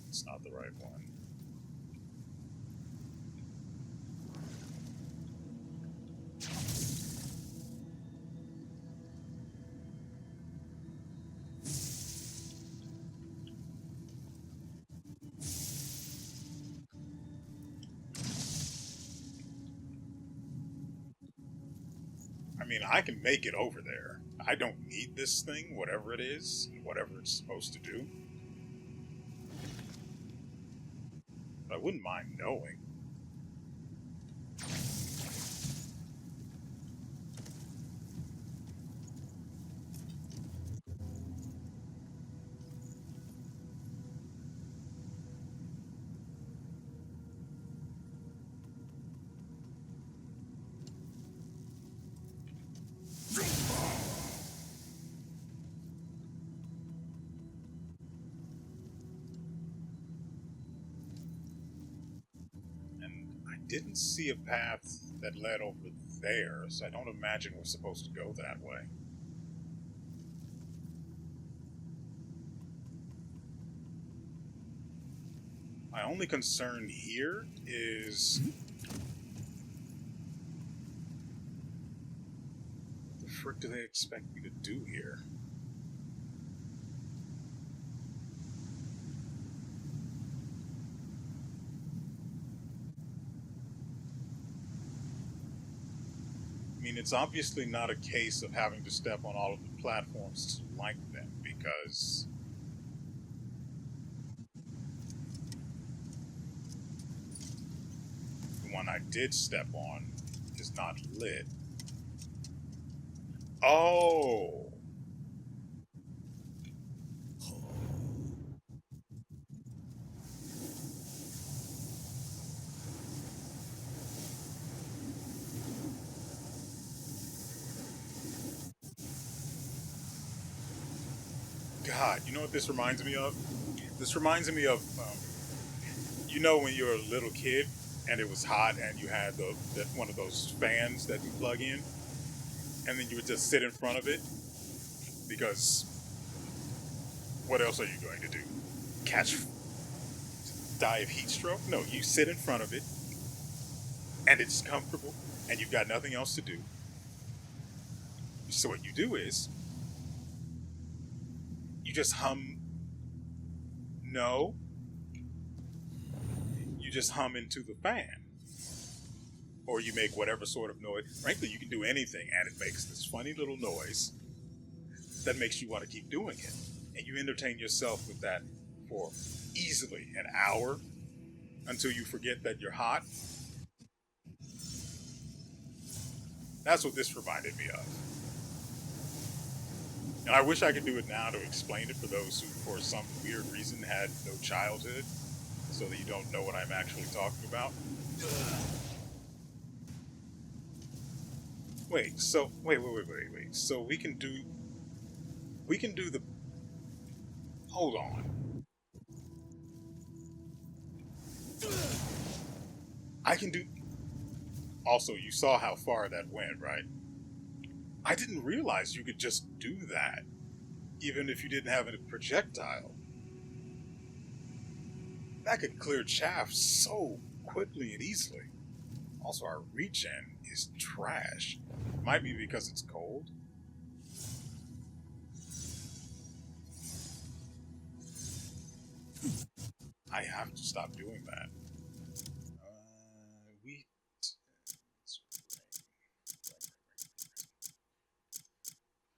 It's not the right one. I mean, I can make it over there. I don't need this thing, whatever it is, whatever it's supposed to do. But I wouldn't mind knowing. Didn't see a path that led over there, so I don't imagine we're supposed to go that way. My only concern here is... what the frick do they expect me to do here? I mean, it's obviously not a case of having to step on all of the platforms to like them, because the one I did step on is not lit. Oh! God, you know what this reminds me of? This reminds me of, you know, when you were a little kid and it was hot and you had one of those fans that you plug in, and then you would just sit in front of it because what else are you going to do? Die of heat stroke? No, you sit in front of it and it's comfortable and you've got nothing else to do. So what you do is you just hum. No, you just hum into the fan, or you make whatever sort of noise. Frankly, you can do anything, and it makes this funny little noise that makes you want to keep doing it, and you entertain yourself with that for easily an hour until you forget that you're hot. That's what this reminded me of. And I wish I could do it now to explain it for those who, for some weird reason, had no childhood, so that you don't know what I'm actually talking about. Wait, so wait. So we can do the. Hold on. I can do. Also, you saw how far that went, right? I didn't realize you could just do that, even if you didn't have a projectile. That could clear chaff so quickly and easily. Also, our regen is trash. Might be because it's cold. I have to stop doing that. Wheat.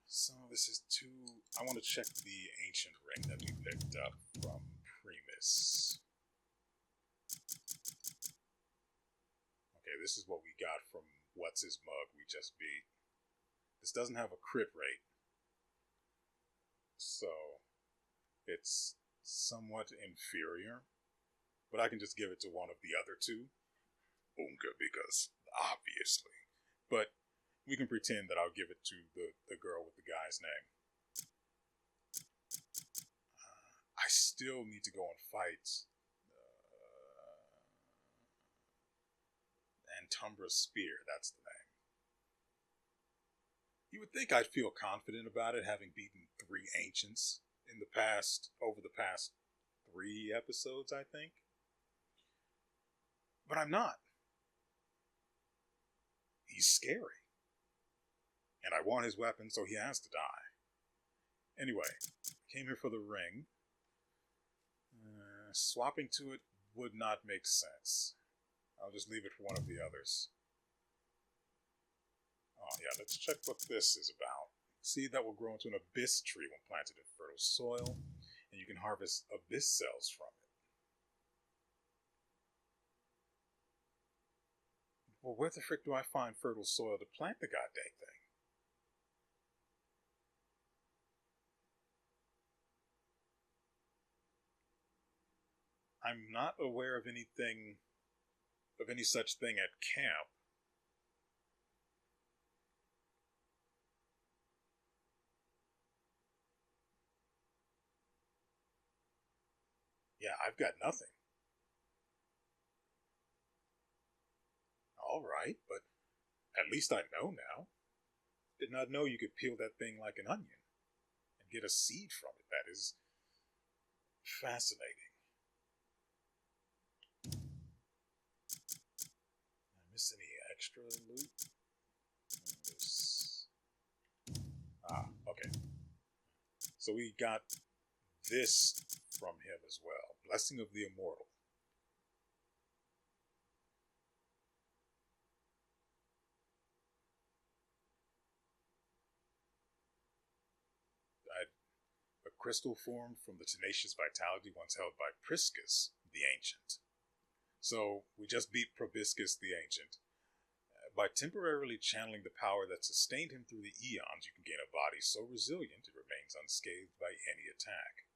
So this is two. I want to check the ancient ring that we picked up from Primus. Okay, this is what we got from What's His Mug we just beat. This doesn't have a crit rate, so it's somewhat inferior. But I can just give it to one of the other two. Unga, because obviously. But we can pretend that I'll give it to the girl with the guy's name. I still need to go and fight Antumbra's Spear, that's the name. You would think I'd feel confident about it, having beaten 3 ancients in the past, over the past 3 episodes, I think. But I'm not. He's scary. And I want his weapon, so he has to die. Anyway, came here for the ring. Swapping to it would not make sense. I'll just leave it for one of the others. Oh yeah, let's check what this is about. Seed that will grow into an abyss tree when planted in fertile soil, and you can harvest abyss cells from it. Well, where the frick do I find fertile soil to plant the goddamn thing? I'm not aware of anything, of any such thing at camp. Yeah, I've got nothing. Alright, but at least I know now. Did not know you could peel that thing like an onion and get a seed from it. That is fascinating. Did I miss any extra loot? Okay. So we got this from him as well. Blessing of the Immortal. crystal formed from the tenacious vitality once held by Priscus the Ancient. So we just beat Probiscus the Ancient. By temporarily channeling the power that sustained him through the eons, you can gain a body so resilient it remains unscathed by any attack.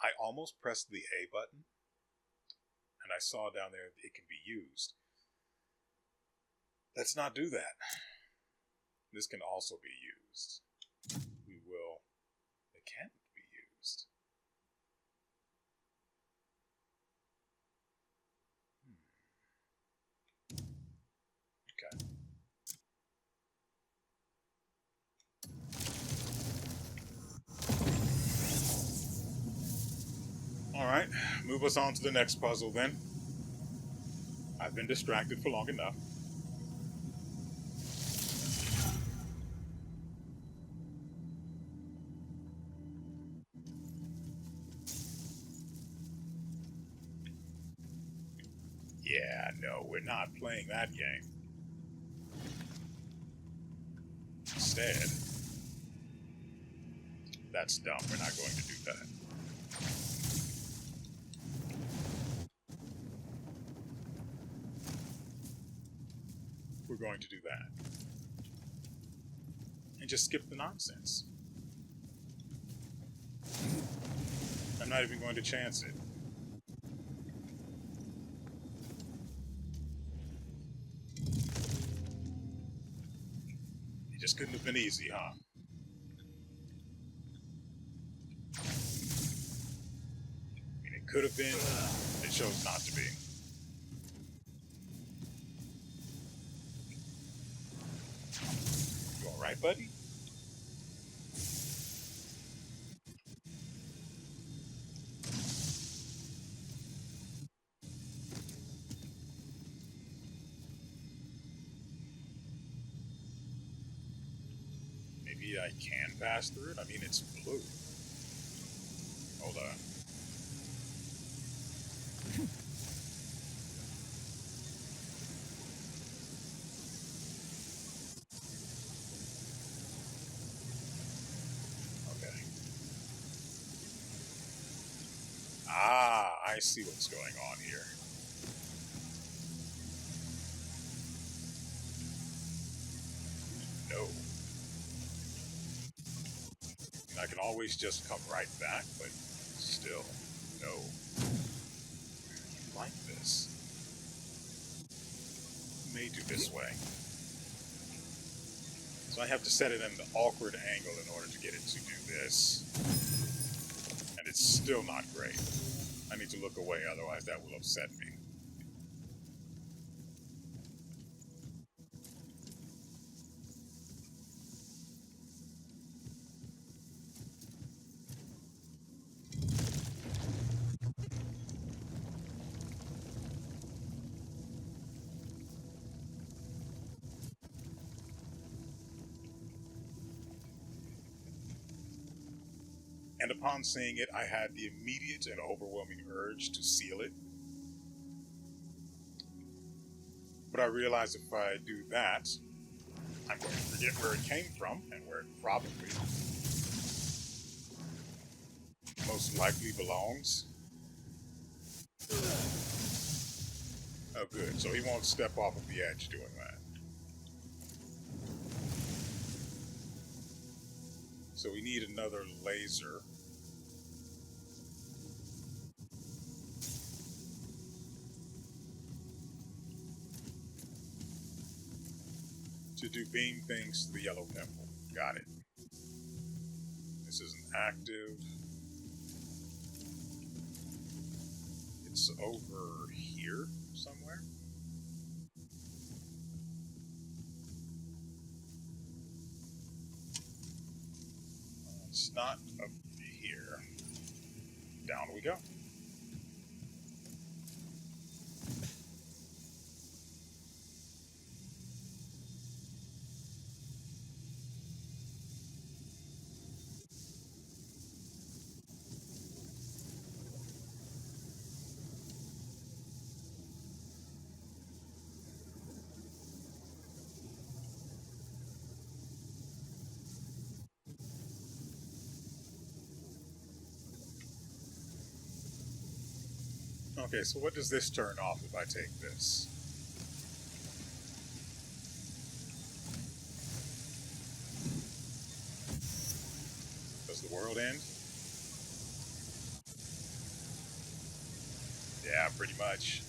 I almost pressed the A button, and I saw down there it can be used. Let's not do that. This can also be used. It can be used. Okay. Alright, move us on to the next puzzle then. I've been distracted for long enough. Yeah, no, we're not playing that game. Instead, that's dumb. We're not going to do that. We're going to do that. And just skip the nonsense. I'm not even going to chance it. It just couldn't have been easy, huh? I mean, it could have been. It chose not to be. You alright, buddy? Maybe I can pass through it? I mean, it's blue. Hold on. Okay. Ah, I see what's going on here. No. I can always just come right back, but still, no. Like this. May do this way. So I have to set it in an awkward angle in order to get it to do this. And it's still not great. I need to look away, otherwise that will upset me. And upon seeing it, I had the immediate and overwhelming urge to seal it. But I realized if I do that, I'm going to forget where it came from and where it probably most likely belongs. Oh, good. So he won't step off of the edge doing that. So we need another laser. To do beam things to the yellow pimple. Got it. This isn't active. It's over here somewhere. It's not up here. Down we go. Okay, so what does this turn off if I take this? Does the world end? Yeah, pretty much.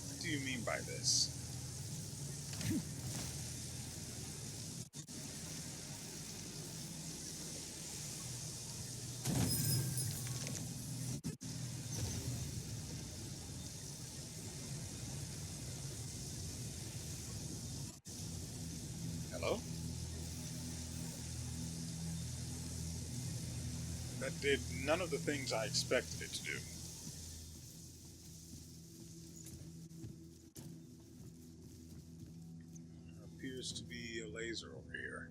What do you mean by this? Hello? That did none of the things I expected it to do. There appears to be a laser over here.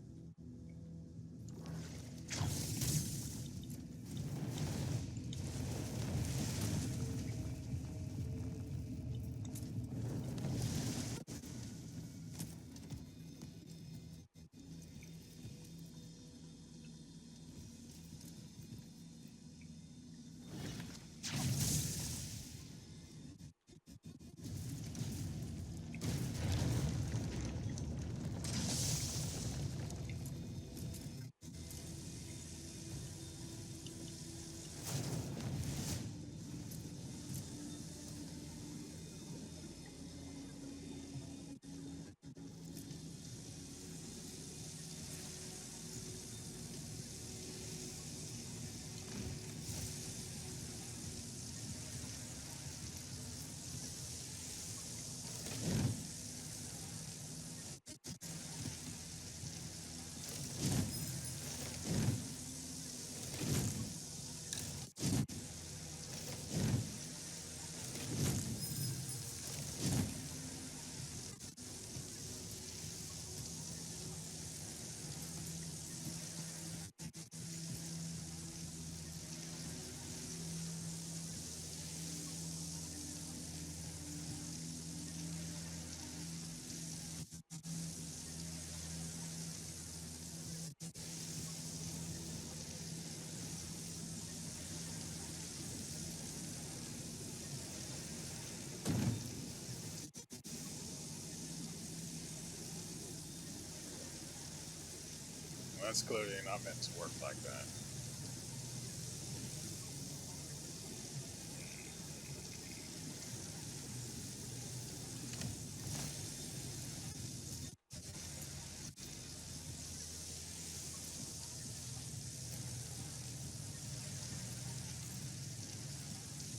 Well, that's clearly not meant to work like that.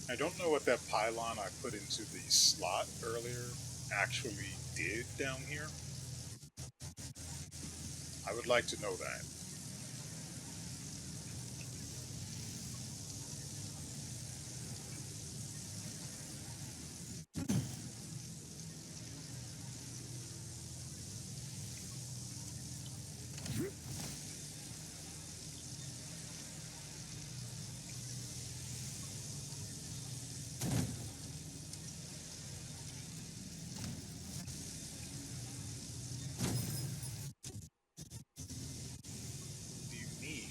I don't know what that pylon I put into the slot earlier actually did down here. I would like to know that. What do you mean?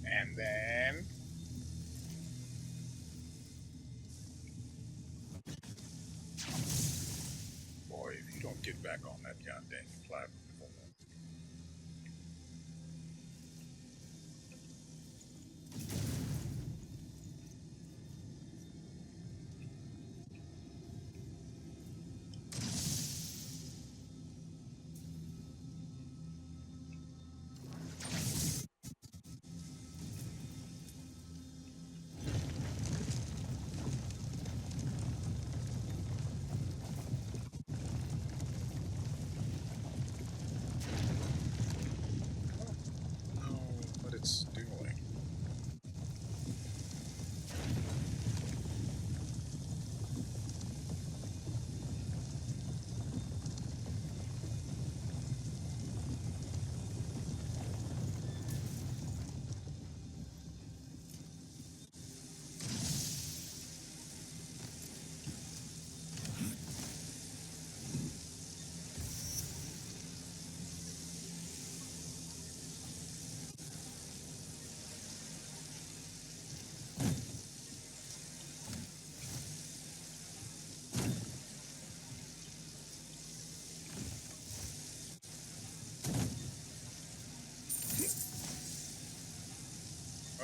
And then... Boy, if you don't get back on that goddamn platform.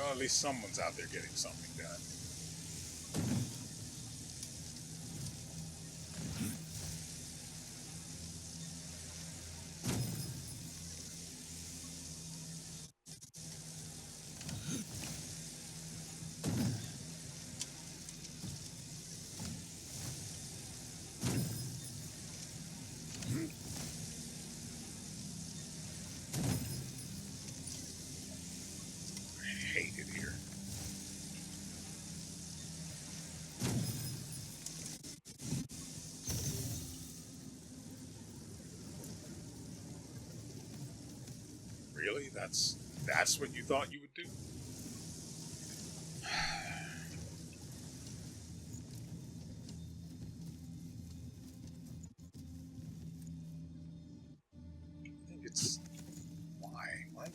Well, at least someone's out there getting something done. I hate it here. Really? That's what you thought you would do? I think it's why? What?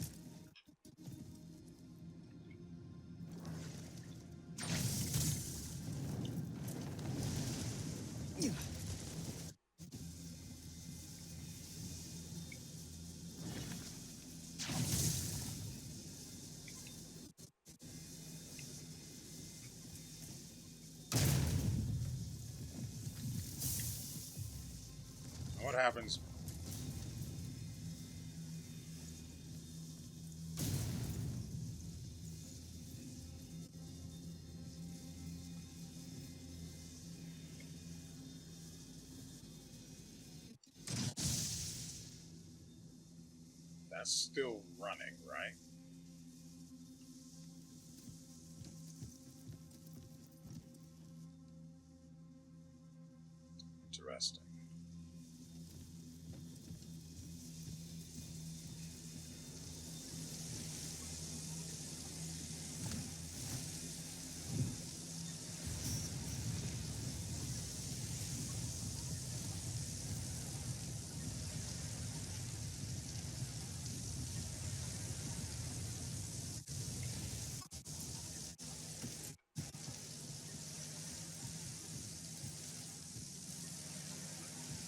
What happens? That's still running, right? Interesting.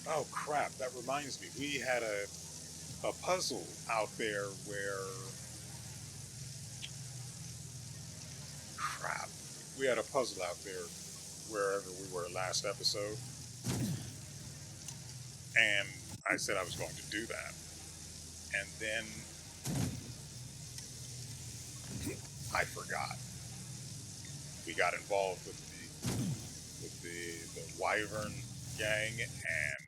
Oh crap, that reminds me. We had a puzzle out there where crap. We had a puzzle out there wherever we were last episode. And I said I was going to do that. And then I forgot. We got involved with the Wyvern gang, and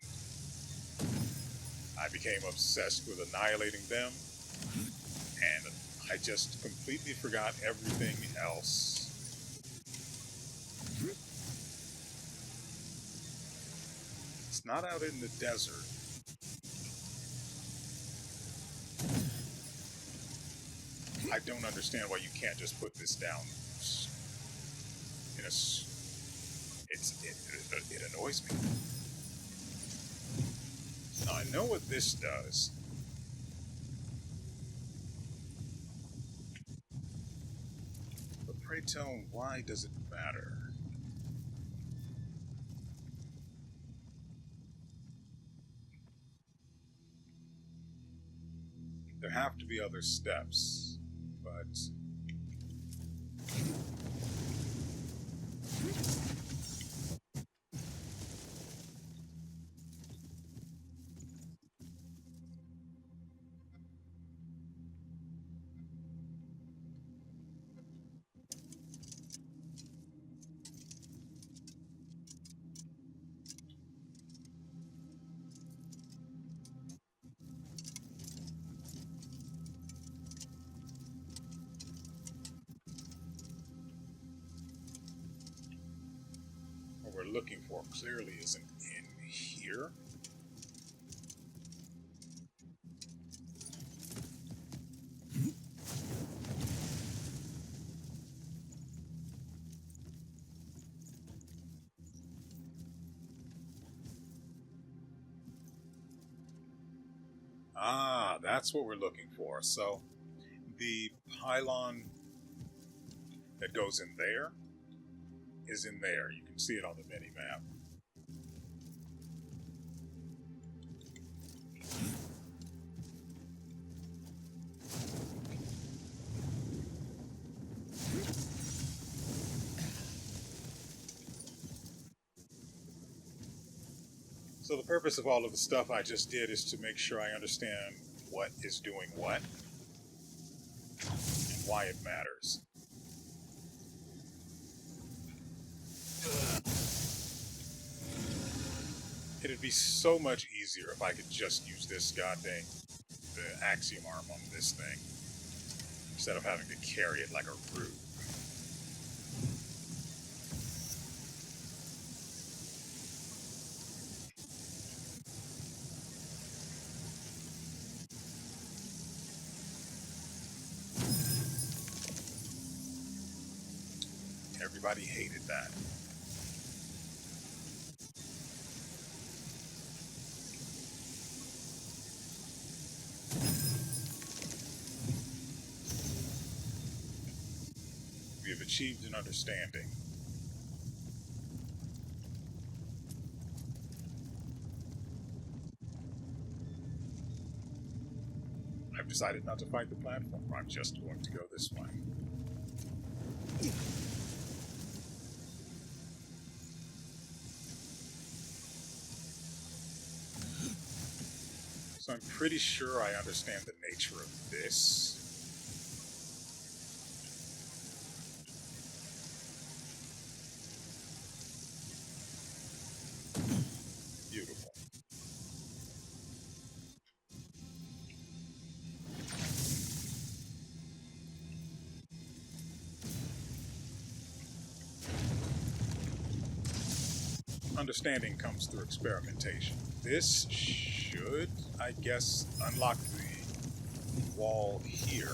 I became obsessed with annihilating them, and I just completely forgot everything else. It's not out in the desert. I don't understand why you can't just put this down in a... It annoys me. Now, I know what this does. But pray tell, why does it matter? There have to be other steps, but... what we're looking for clearly isn't in here. Ah, that's what we're looking for. So, the pylon that goes in there is in there. You can see it on the mini-map. So the purpose of all of the stuff I just did is to make sure I understand what is doing what and why it matters. It'd be so much easier if I could just use this goddamn the axiom arm on this thing instead of having to carry it like a root. Everybody hated that. We have achieved an understanding. I've decided not to fight the platform. I'm just going to go this way. So I'm pretty sure I understand the nature of this. Beautiful. Understanding comes through experimentation. This should, I guess, unlock the wall here,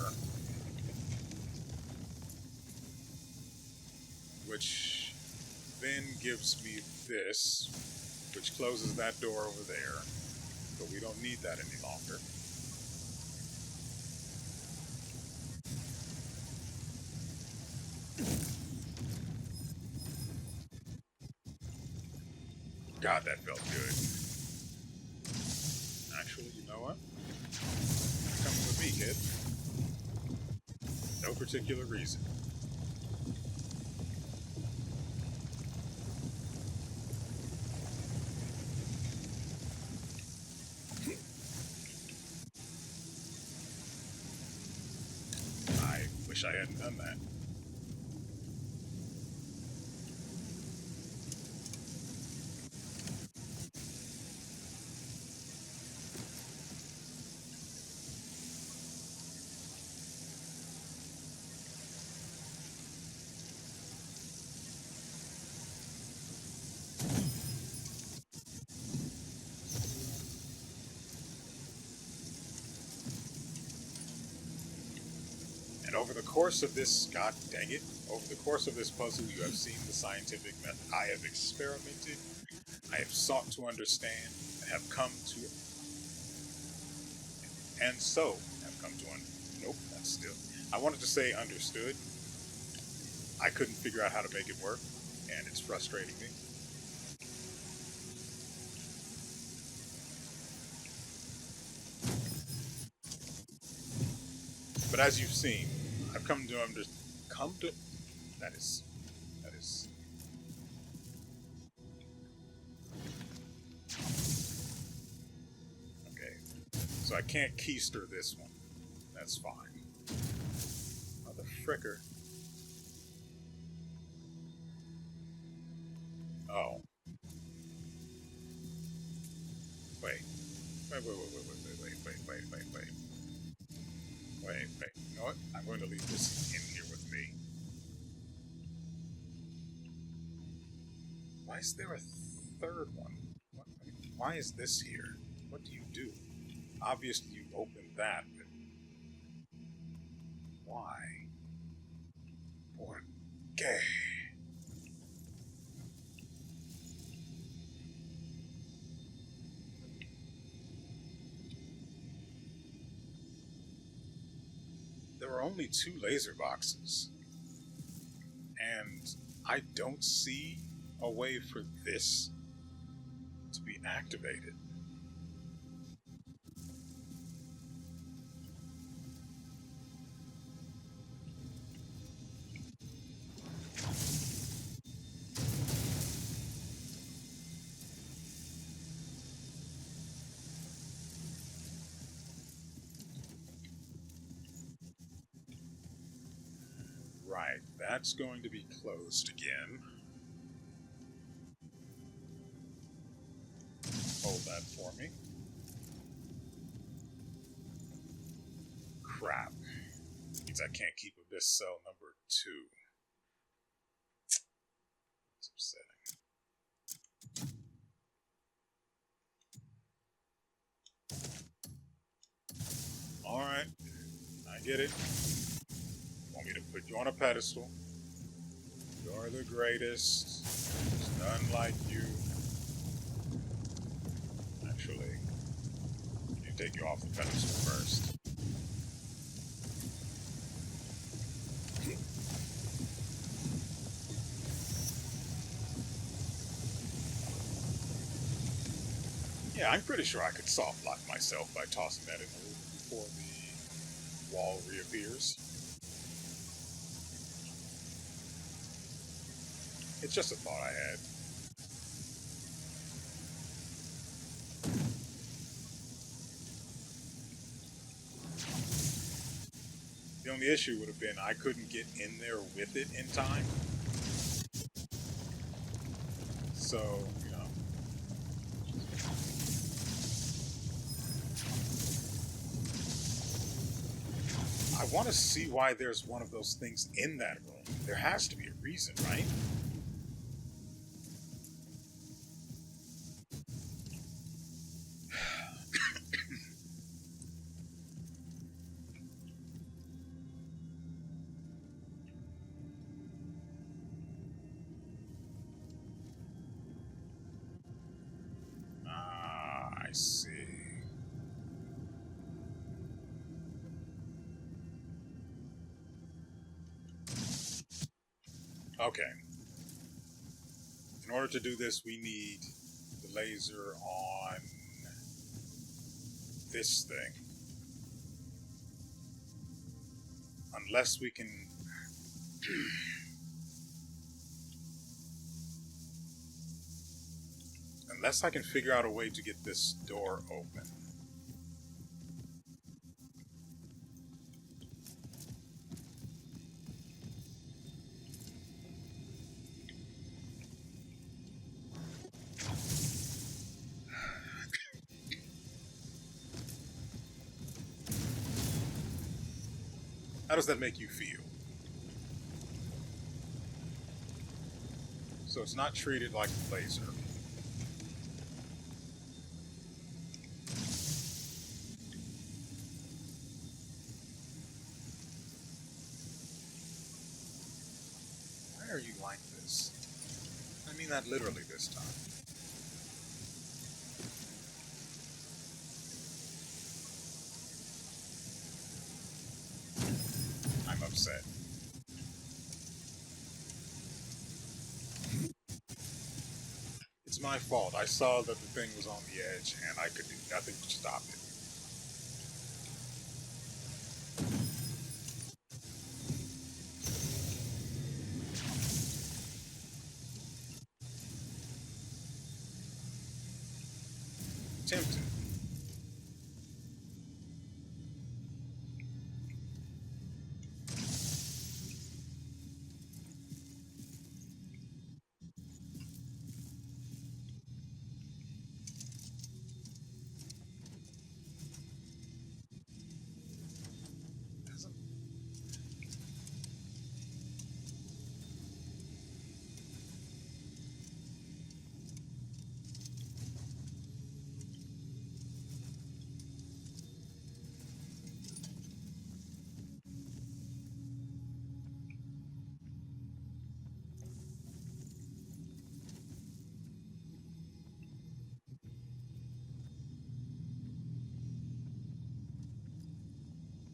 which then gives me this, which closes that door over there, but we don't need that any longer. God, that felt good. Actually, you know what? You're coming with me, kid. No particular reason. I wish I hadn't done that. And over the course of this, god dang it, over the course of this puzzle, you have seen the scientific method. I have experimented, I have sought to understand, and have come to, and so have come to, nope, that's still, I wanted to say understood. I couldn't figure out how to make it work, and it's frustrating me. But as you've seen, I've come to that is okay. So I can't keister this one. That's fine. Mother fricker. Oh. Wait. Wait. You know what? I'm going to leave this in here with me. Why is there a third one? Why is this here? What do you do? Obviously you opened that, but why? Por qué? There were only 2 laser boxes, and I don't see a way for this to be activated. Alright, that's going to be closed again. Hold that for me. Crap. Means I can't keep Abyss Cell number 2. It's upsetting. Alright, I get it. Want me to put you on a pedestal. You're the greatest. There's none like you. Actually, you take you off the pedestal first. Yeah, I'm pretty sure I could soft lock myself by tossing that in the room before the wall reappears. It's just a thought I had. The only issue would have been I couldn't get in there with it in time. So, you know. I want to see why there's one of those things in that room. There has to be a reason, right? I see. Okay. In order to do this, we need the laser on this thing. Unless we can... Unless I can figure out a way to get this door open. How does that make you feel? So it's not treated like a laser. Why are you like this? I mean that literally this time. I'm upset. It's my fault. I saw that the thing was on the edge and I could do nothing to stop it. Tempted.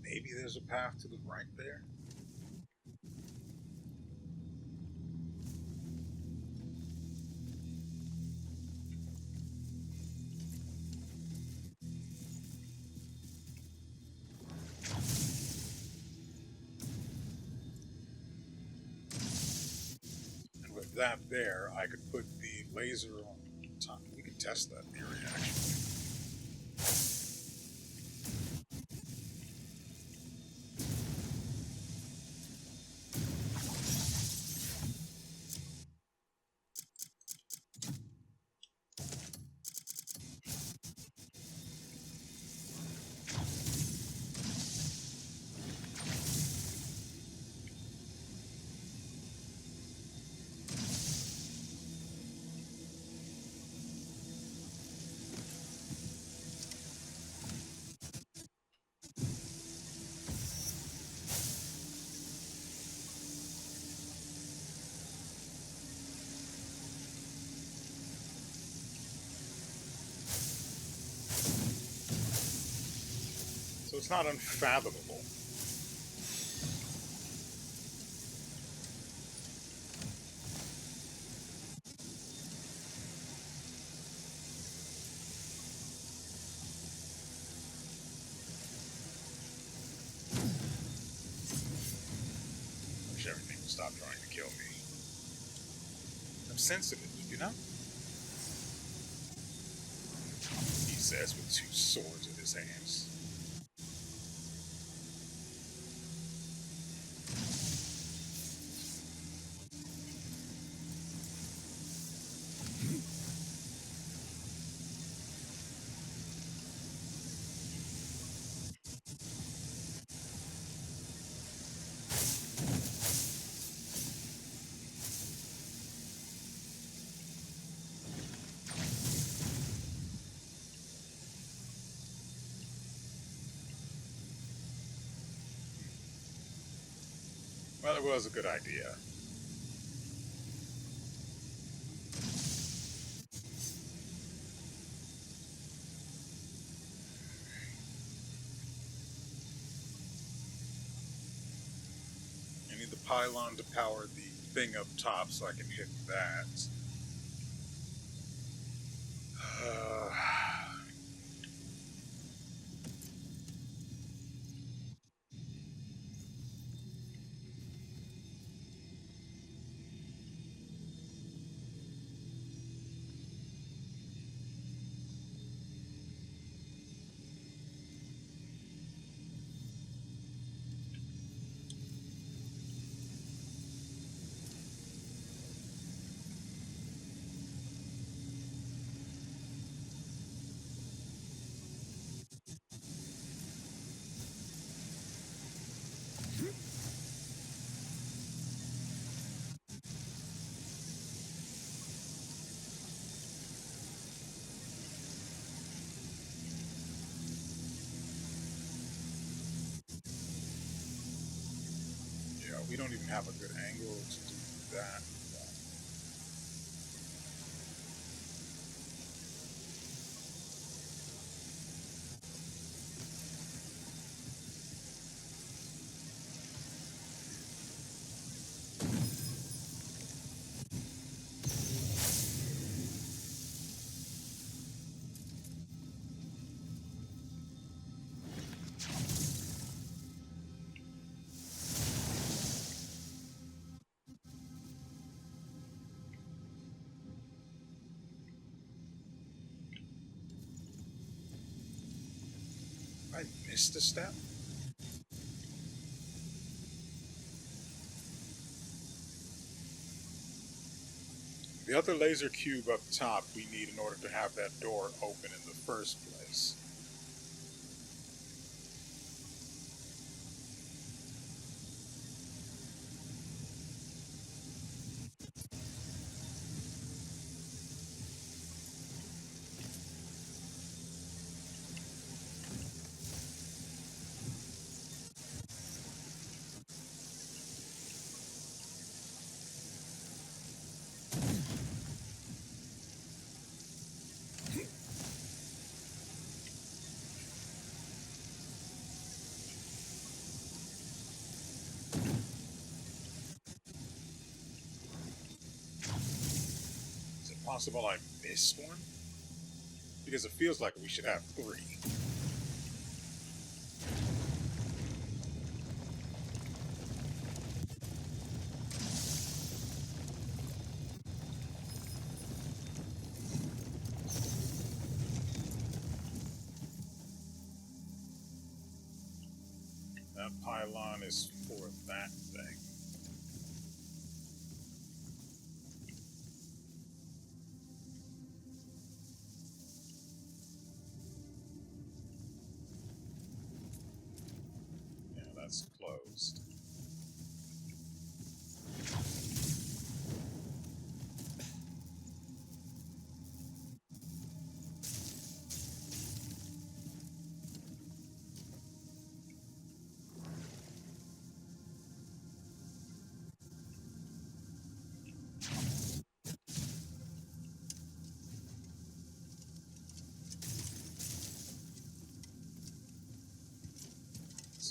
Maybe there's a path to the right there. And with that there, I could put the laser on top. We can test that theory, actually. it's not unfathomable. I wish everything would stop trying to kill me. I'm sensitive, you know? He says with two swords in his hands. Well, it was a good idea. I need the pylon to power the thing up top so I can hit that. Yeah, we don't even have a good angle to do that. I missed a step? The other laser cube up top we need in order to have that door open in the first place. Is it possible I missed one? Because it feels like we should have three. That pylon is for that thing. Yeah, that's closed.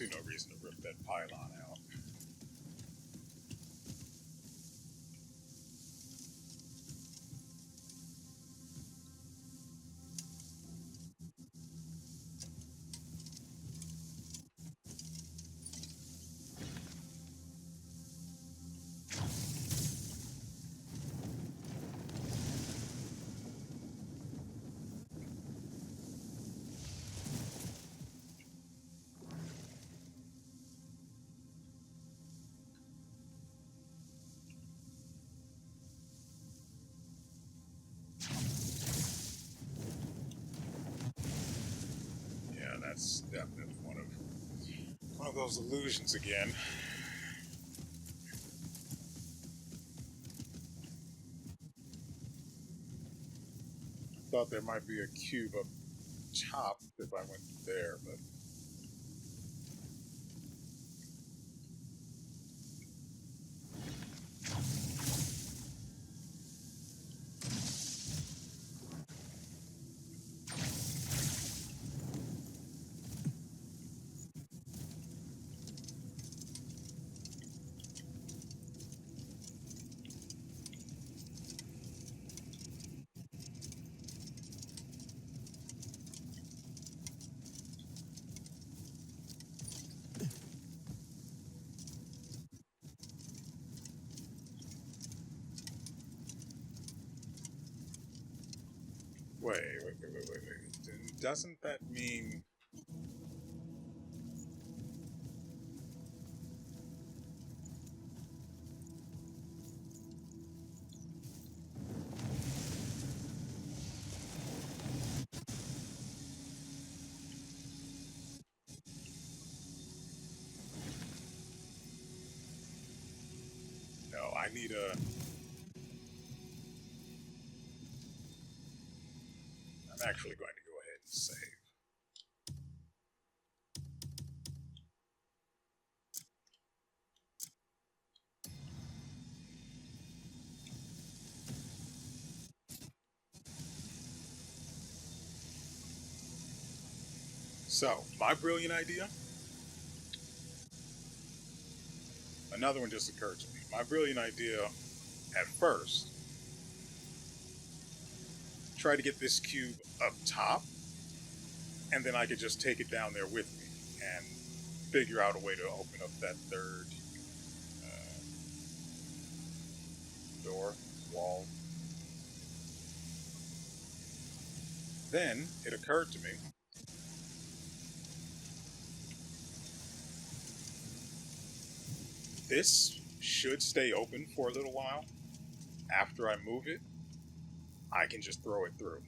see no reason to rip that pylon out. Yeah, that's definitely one of those illusions again. Thought there might be a cube up top if I went there, but wait. Doesn't that mean... No, I need a... I'm actually going to go ahead and save. So, my brilliant idea? Another one just occurred to me. My brilliant idea, at first, try to get this cube up top, and then I could just take it down there with me and figure out a way to open up that third door, wall. Then it occurred to me, this should stay open for a little while. After I move it, I can just throw it through.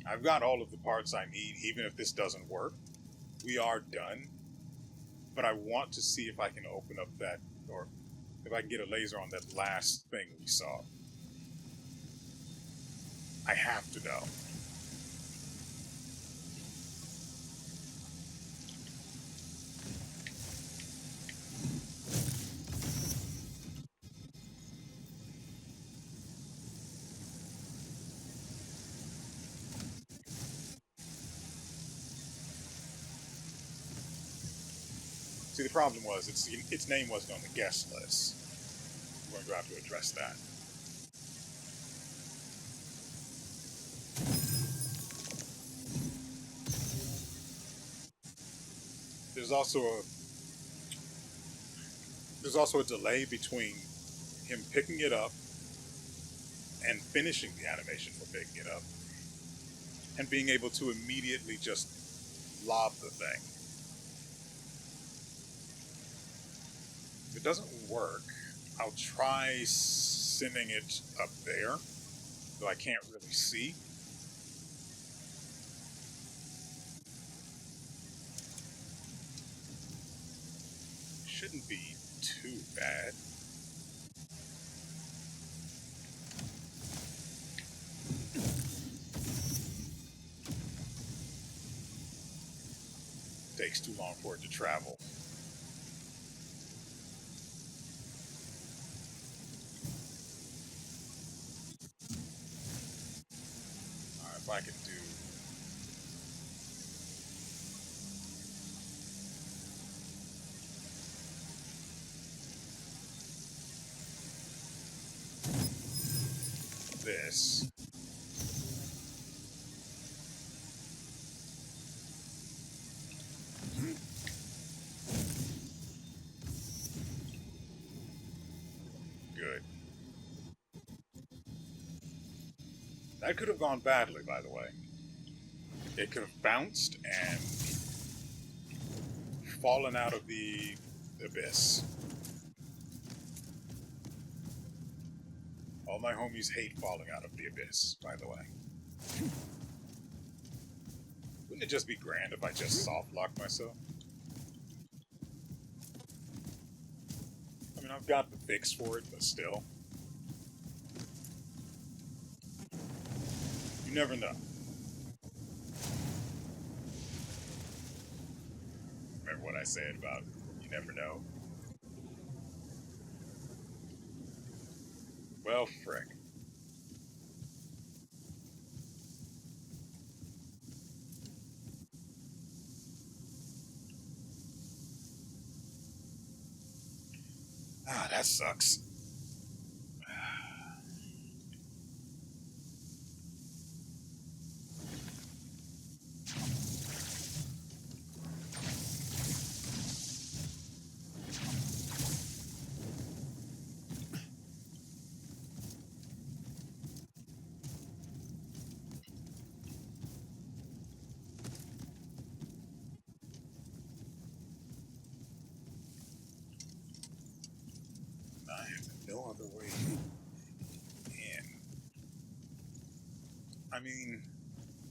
I've got all of the parts I need, even if this doesn't work. We are done. But I want to see if I can open up that, or if I can get a laser on that last thing we saw. I have to know. See, the problem was its name wasn't on the guest list. We're going to have to address that. There's also a delay between him picking it up and finishing the animation for picking it up and being able to immediately just lob the thing. If it doesn't work, I'll try sending it up there, though I can't really see. Shouldn't be too bad. Takes too long for it to travel. Alright, if I can do... this. Good. That could have gone badly, by the way. It could have bounced and fallen out of the abyss. All my homies hate falling out of the abyss, by the way. Wouldn't it just be grand if I just soft lock myself? I mean, I've got the fix for it, but still. You never know. Remember what I said about you never know? Well, frick. Ah, that sucks. I have no other way in. I mean,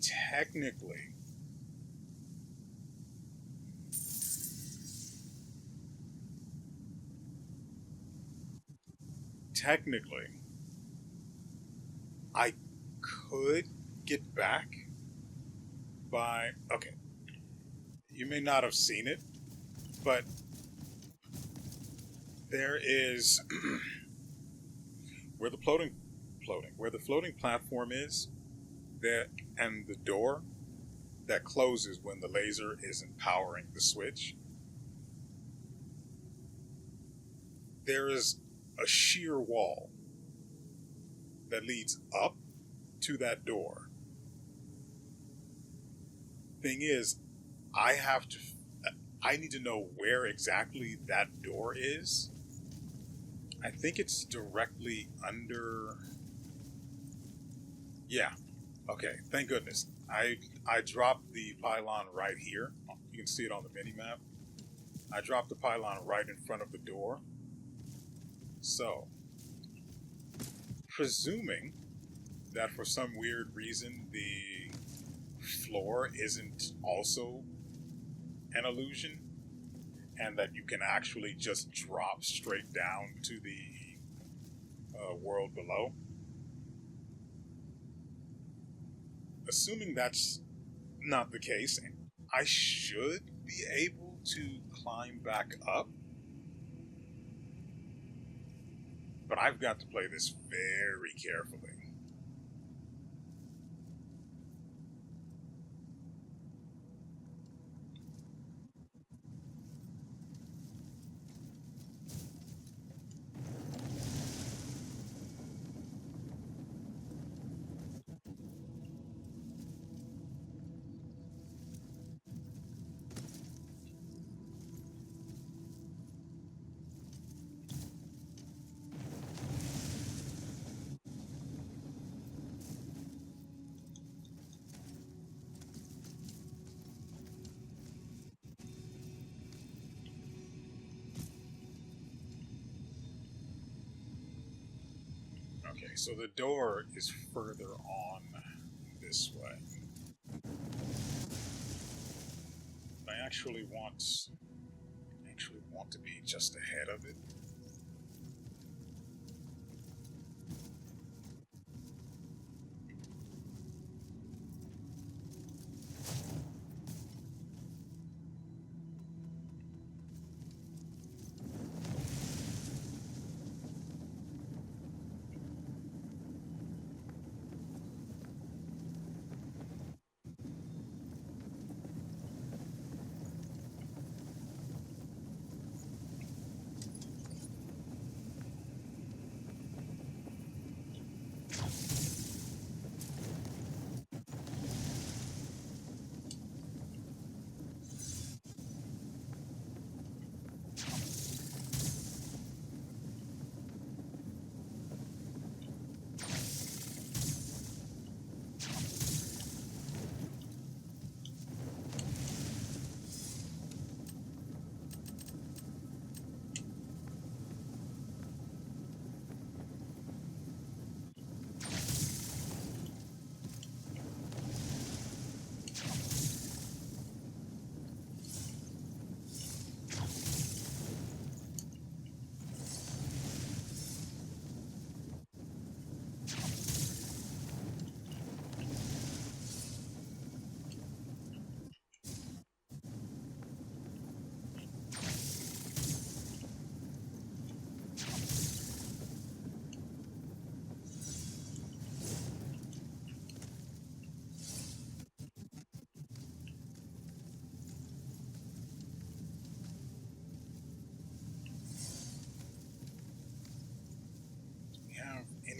technically, I could get back by... Okay, you may not have seen it, but there is... where the floating platform is, there, and the door that closes when the laser isn't powering the switch, there is a sheer wall that leads up to that door. Thing is, I need to know where exactly that door is. I think it's directly under... Yeah. Okay, thank goodness. I dropped the pylon right here. You can see it on the mini-map. I dropped the pylon right in front of the door. So, presuming that for some weird reason the floor isn't also an illusion, and that you can actually just drop straight down to the world below. Assuming that's not the case, I should be able to climb back up. But I've got to play this very carefully. Okay, so the door is further on this way. I actually want to be just ahead of it.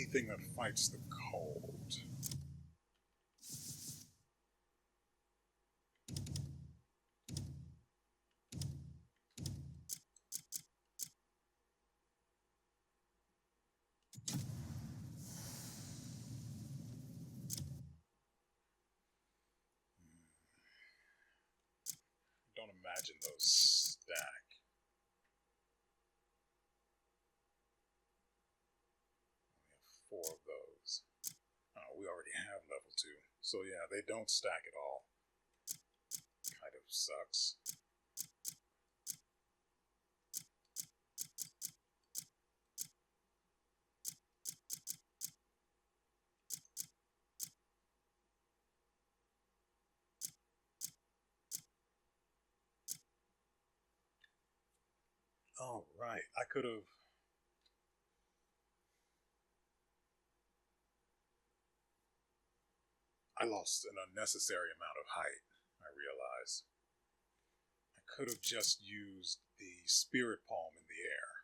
anything that fights the cold. Don't imagine those stack. We have 4 of those. Oh, we already have level 2. So yeah, they don't stack at all. Kind of sucks. Oh, right. I could have... I lost an unnecessary amount of height, I realize. I could have just used the spirit palm in the air.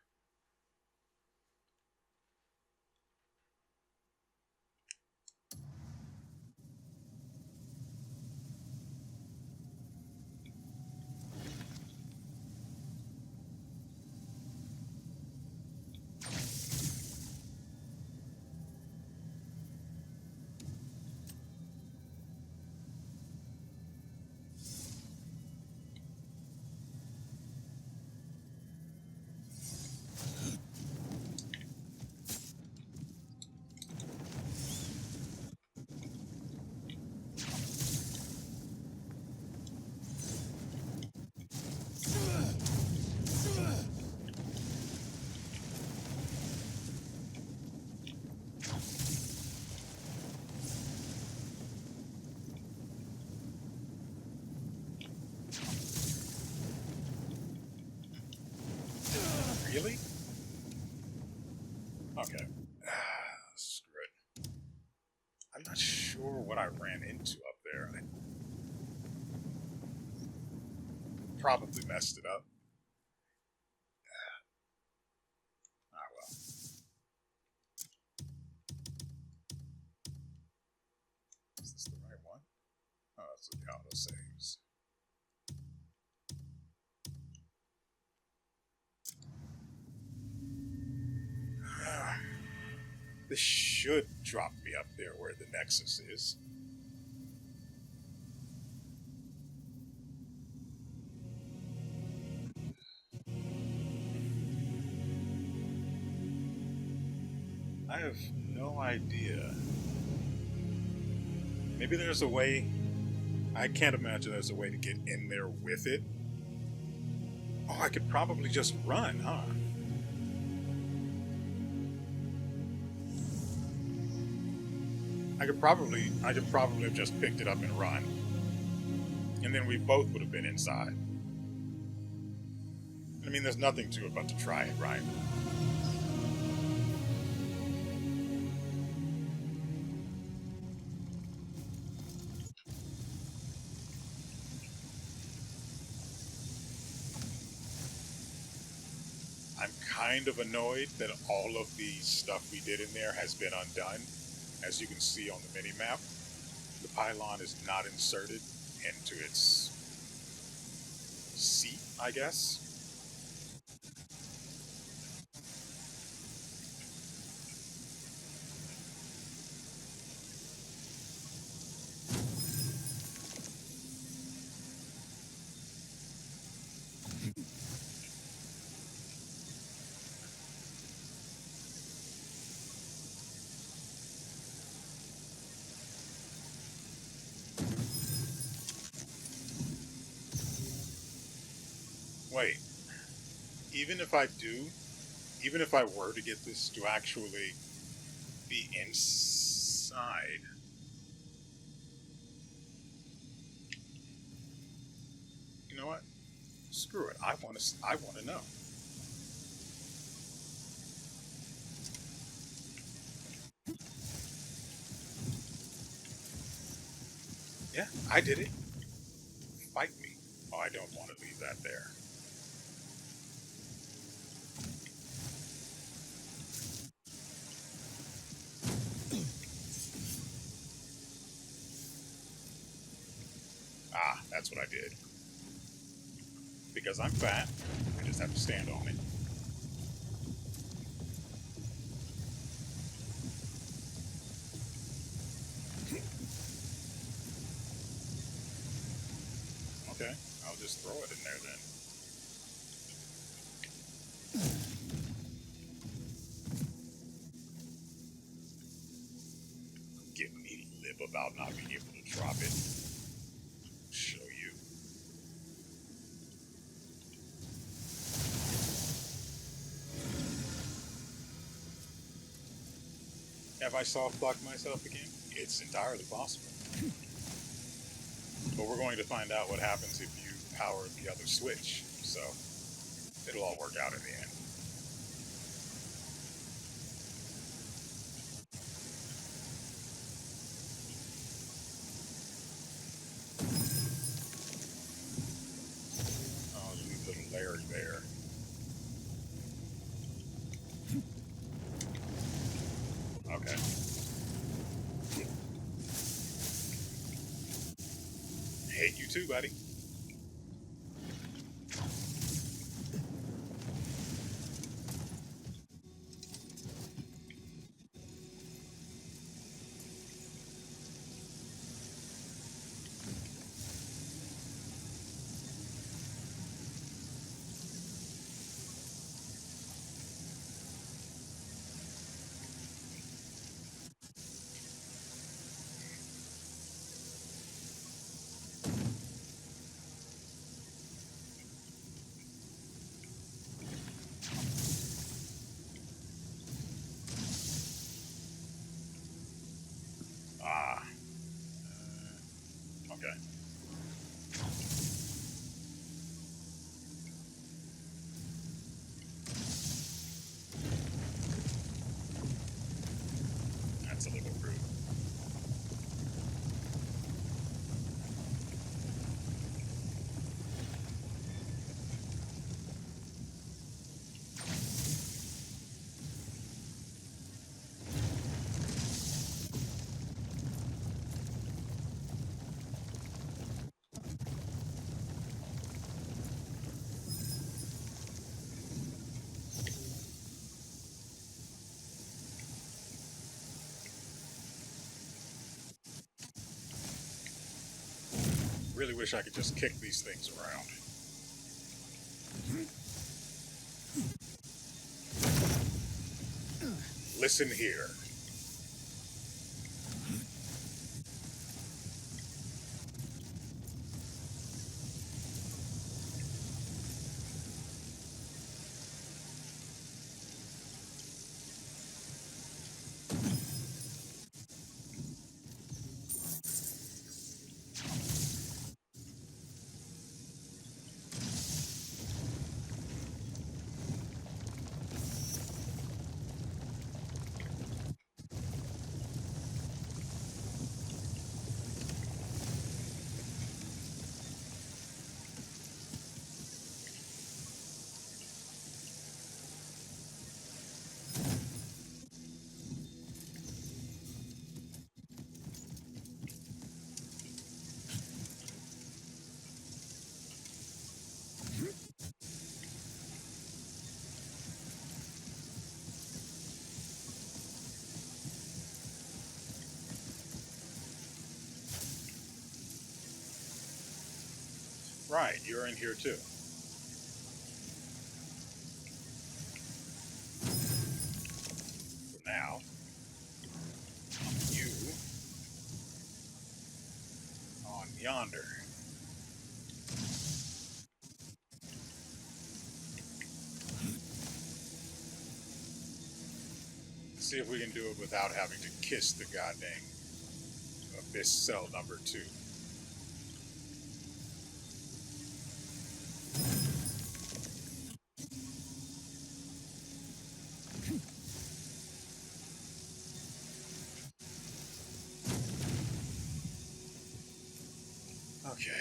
Really? Okay. Screw it. I'm not sure what I ran into up there. I probably messed it up. Ah, well. Is this the right one? Oh, that's the auto saves. This should drop me up there where the Nexus is. I have no idea. Maybe there's a way. I can't imagine there's a way to get in there with it. Oh, I could probably just run, huh? I could probably have just picked it up and run. And then we both would have been inside. I mean, there's nothing to it but to try it, right? I'm kind of annoyed that all of the stuff we did in there has been undone. As you can see on the mini-map, the pylon is not inserted into its seat, I guess. Wait, even if I were to get this to actually be inside, you know what? Screw it. I want to know. Yeah, I did it. Fight me. Oh, I don't want to leave that there. that's what I did. Because I'm fat, I just have to stand on it. Okay, I'll just throw it in there then. Giving me lip about not being able to drop it. Show you. Have I soft-blocked myself again? It's entirely possible. But we're going to find out what happens if you power the other switch, so it'll all work out in the end. Oh, there's a little Larry there. Okay. Hate you too, buddy. Ah. Okay. That's a little rude. Really wish I could just kick these things around. Listen here. Right, you're in here too. For now, you on yonder. See if we can do it without having to kiss the goddamn abyss cell number 2. Okay.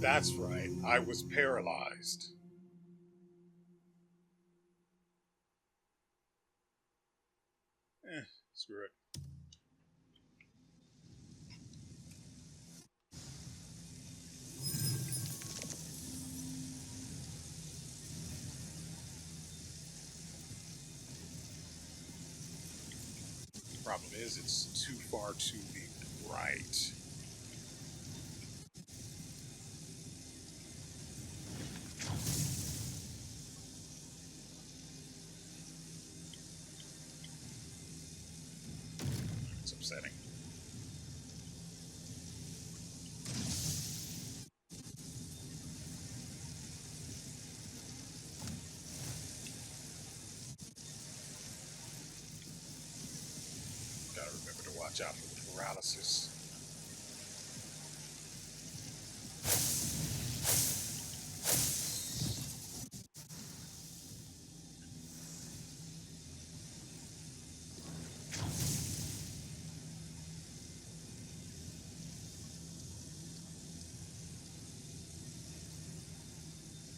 That's right. I was paralyzed. Screw it. Problem is, it's too far to the right. It's upsetting. Gotta remember to watch out for the paralysis.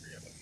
Really.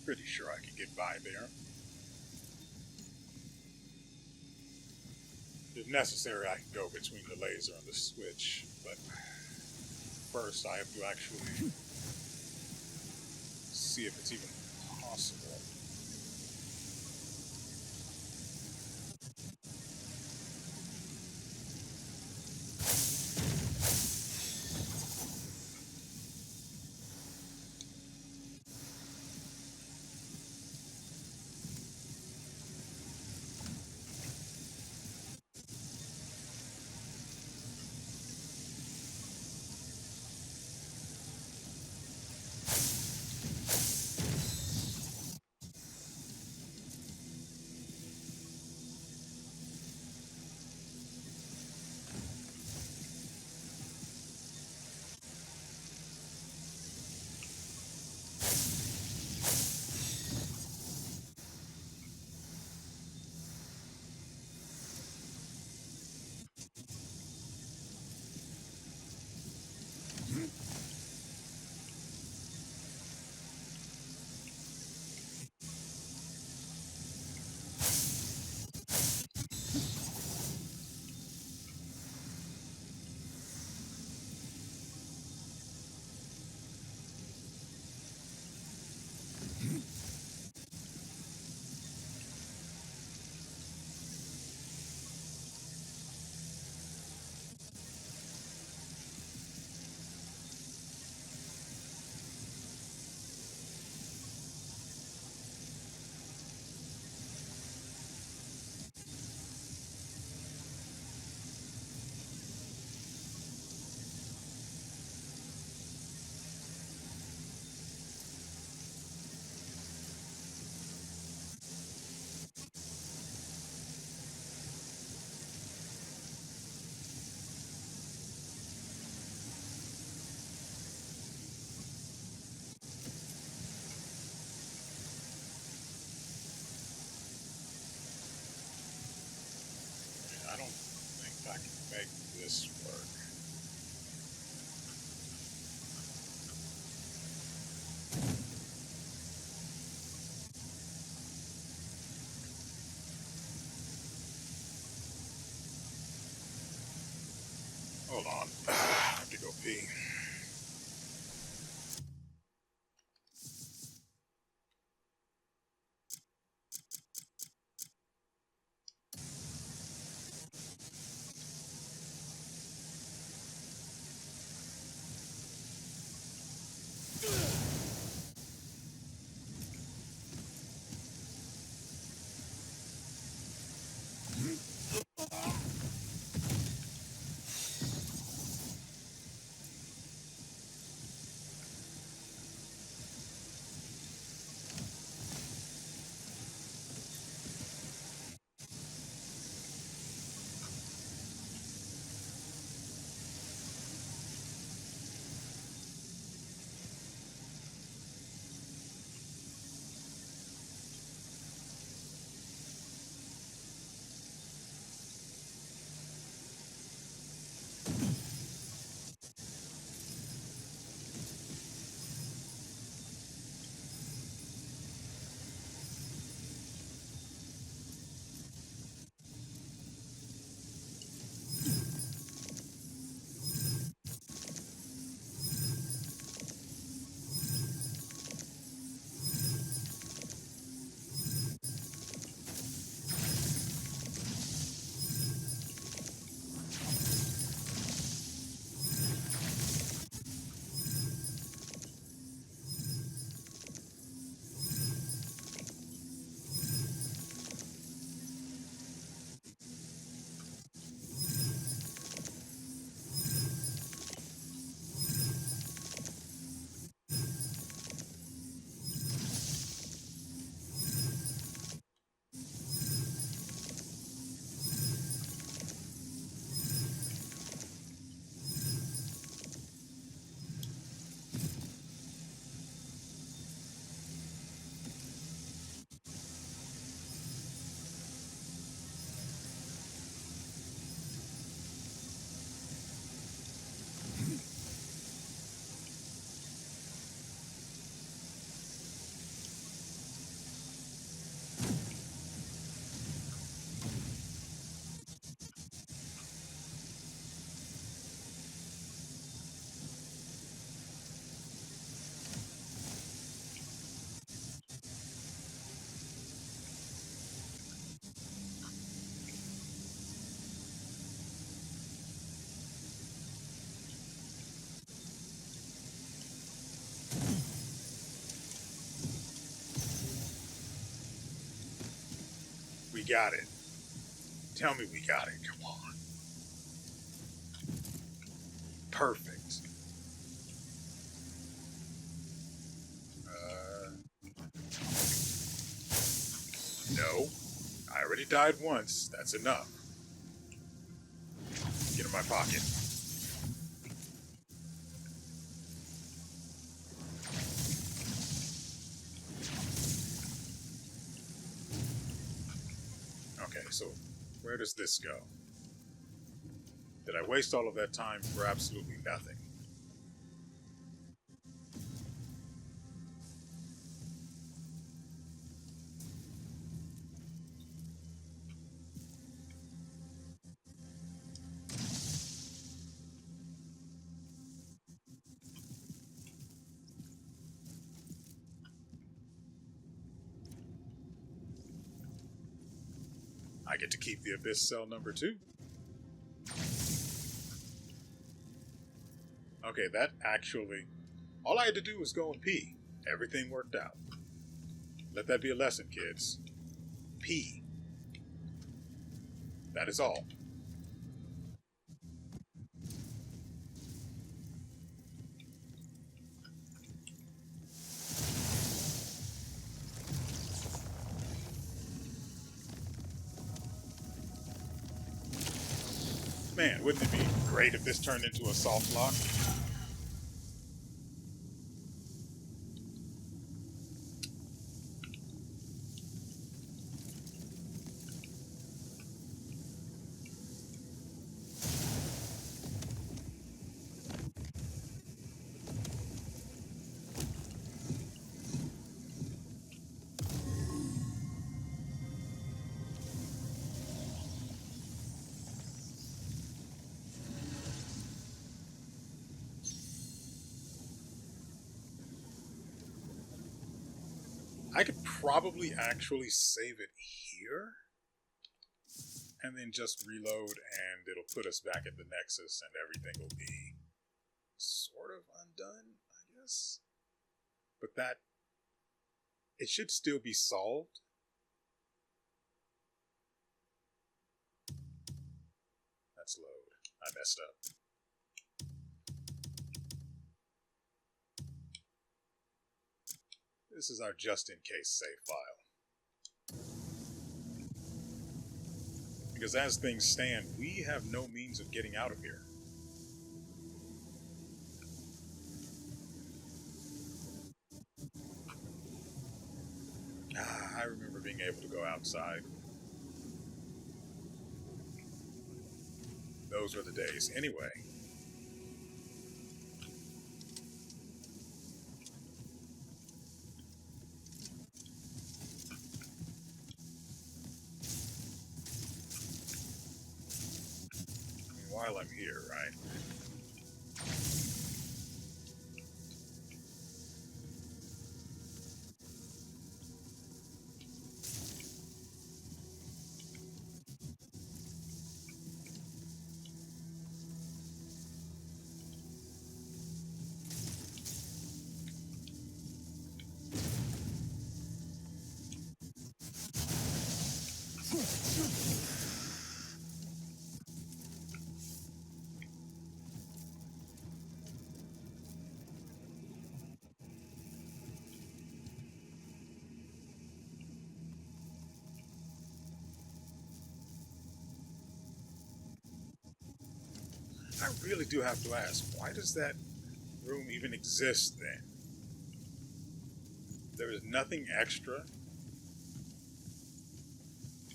Pretty sure I could get by there. If necessary, I can go between the laser and the switch, but first I have to actually see if it's even possible. I can make this work. Hold on. I have to go pee. We got it. Tell me we got it. Come on. Perfect. No. I already died once. That's enough. Get in my pocket. Okay, so where does this go? Did I waste all of that time for absolutely nothing? I get to keep the Abyss cell number 2. Okay, that actually... All I had to do was go and pee. Everything worked out. Let that be a lesson, kids. Pee. That is all. Man, wouldn't it be great if this turned into a soft lock? I could probably actually save it here and then just reload, and it'll put us back at the Nexus and everything will be sort of undone, I guess. But that, it should still be solved. Let's load. I messed up. This is our just-in-case save file. Because as things stand, we have no means of getting out of here. I remember being able to go outside. Those were the days. Anyway. While I'm here, right? I really do have to ask, why does that room even exist then? There is nothing extra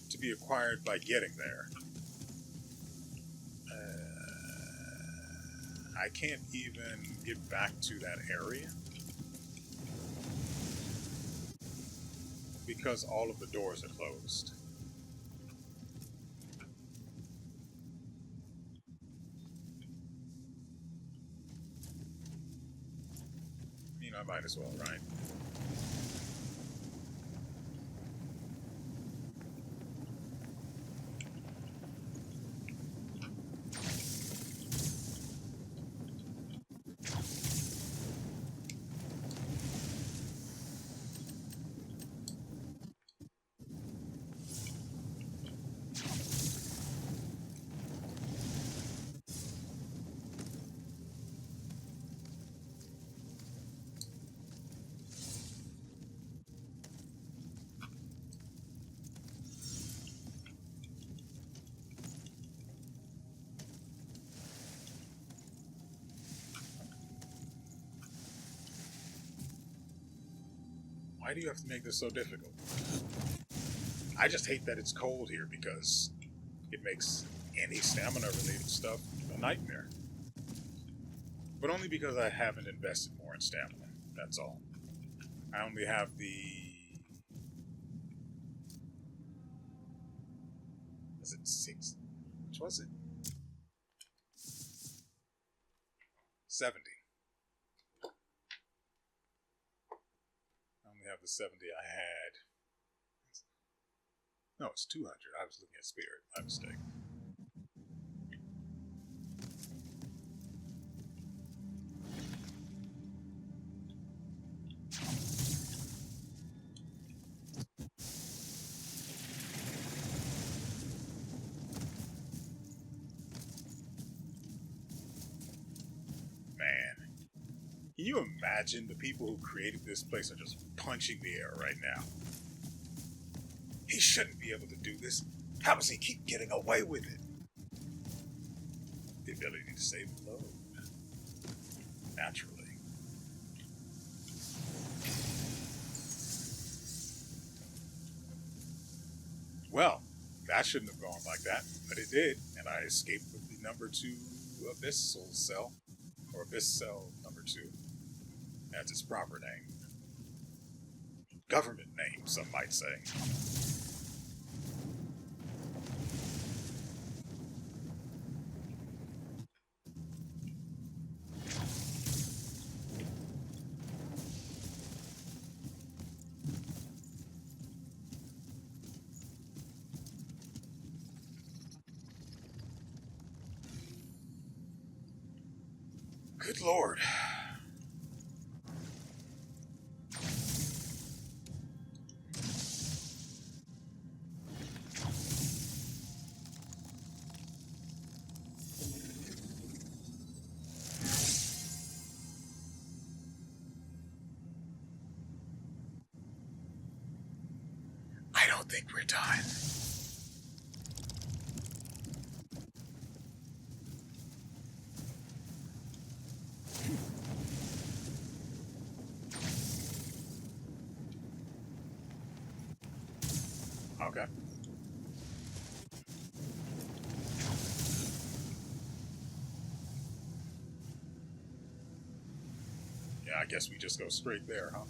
to be acquired by getting there. I can't even get back to that area because all of the doors are closed. You know, I might as well, right? Why do you have to make this so difficult? I just hate that it's cold here because it makes any stamina-related stuff a nightmare. But only because I haven't invested more in stamina, that's all. I only have the... Was it 6? Which was it? 70. I only have the 70 I had. No, it's 200. I was looking at Spirit. My mistake. Man. Can you imagine the people who created this place are just punching the air right now? He shouldn't be able to do this. How does he keep getting away with it? The ability to save load. Naturally. Well, that shouldn't have gone like that, but it did, and I escaped with the number 2 abyssal cell, or abyss cell number 2. That's its proper name. Government name, some might say. Good Lord. I don't think we're done. Okay. Yeah, I guess we just go straight there, huh?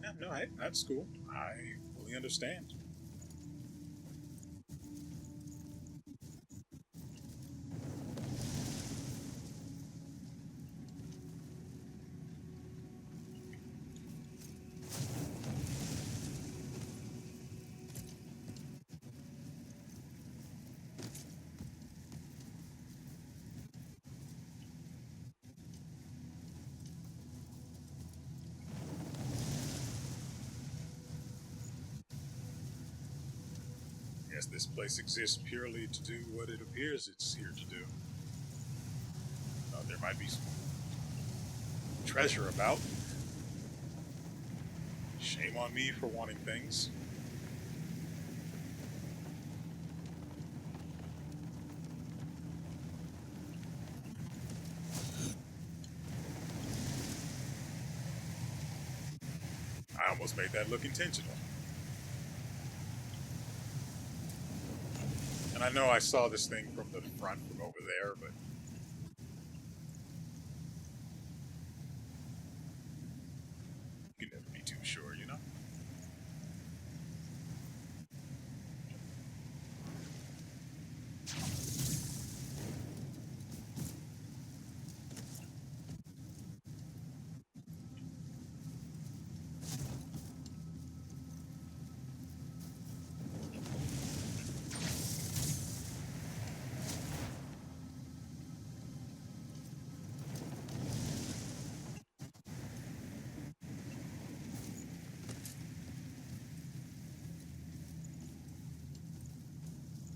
Yeah, no, hey, that's cool. I fully understand. Yes, this place exists purely to do what it appears it's here to do. There might be some treasure about. Shame on me for wanting things. I almost made that look intentional. And I know I saw this thing from the front from over there, but you can never be too sure, you know?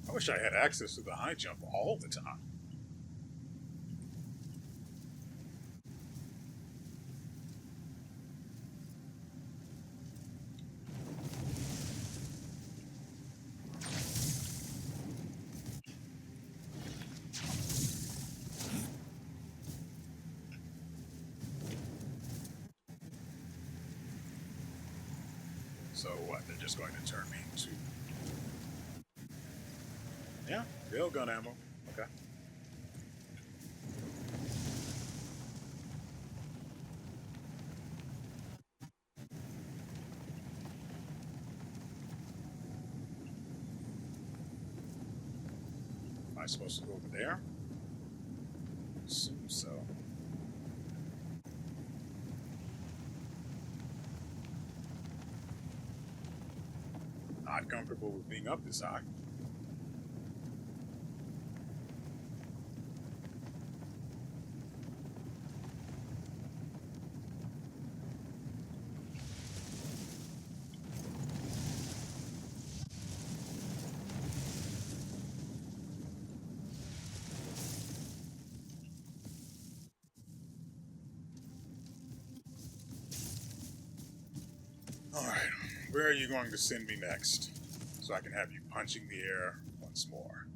I wish I had access to the high jump all the time. So what? They're just going to turn me into... Yeah, railgun ammo. Okay. Am I supposed to go over there? Assume so. Not comfortable with being up this high. Alright, where are you going to send me next? So I can have you punching the air once more.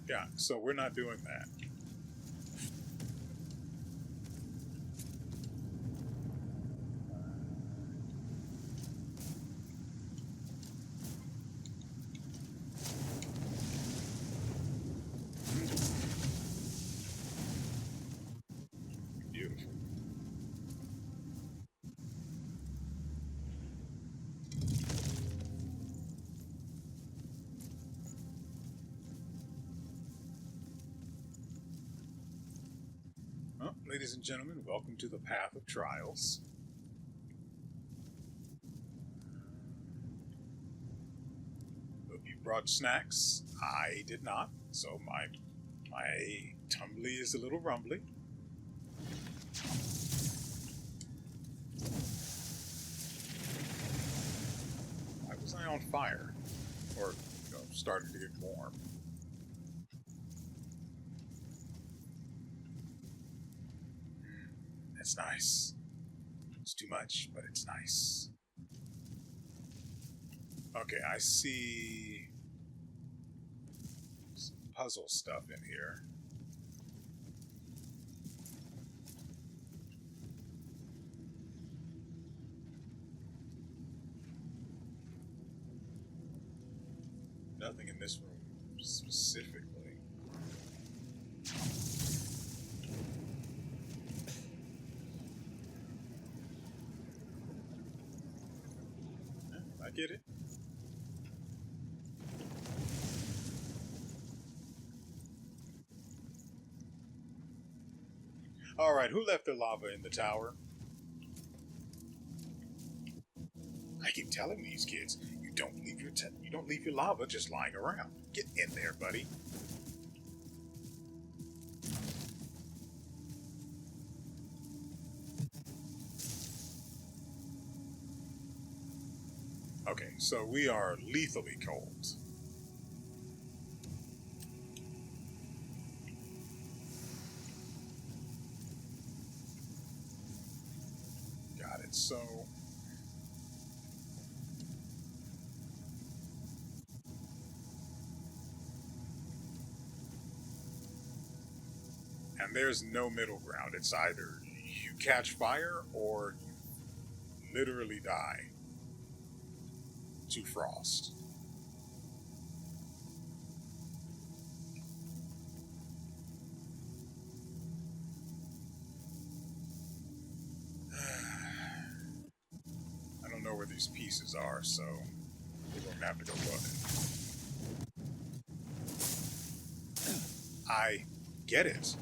Yeah, so we're not doing that. Well, ladies and gentlemen, welcome to the Path of Trials. Hope you brought snacks. I did not, so my tumbly is a little rumbly. Why was I on fire? Or, starting to get warm. That's nice. It's too much, but it's nice. Okay, I see some puzzle stuff in here. Nothing in this room specifically. I get it. Alright, who left their lava in the tower? I keep telling these kids, you don't leave your lava just lying around. Get in there, buddy. Okay, so we are lethally cold. Got it, so... And there's no middle ground. It's either you catch fire or you literally die to frost. I don't know where these pieces are, so we're going to have to go look. I get it.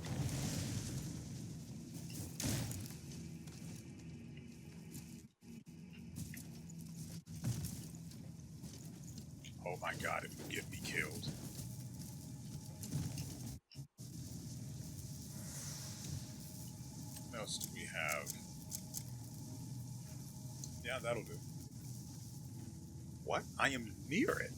Oh my god, it would get me killed. What else do we have? Yeah, that'll do. What? I am near it.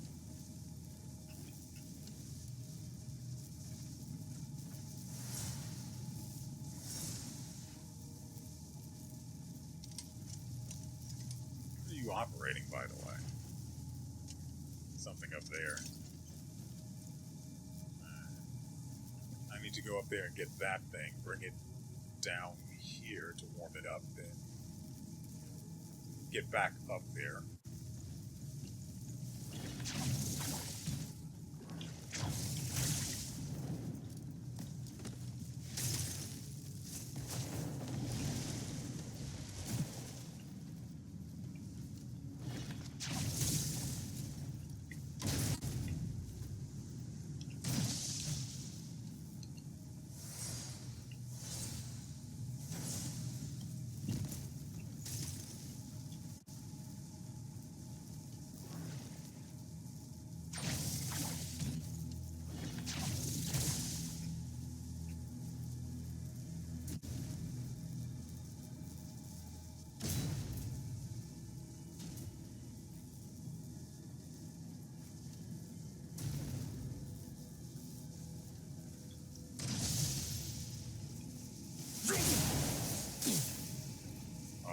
What are you operating, by the way? Something up there. I need to go up there and get that thing, bring it down here to warm it up, then get back up there.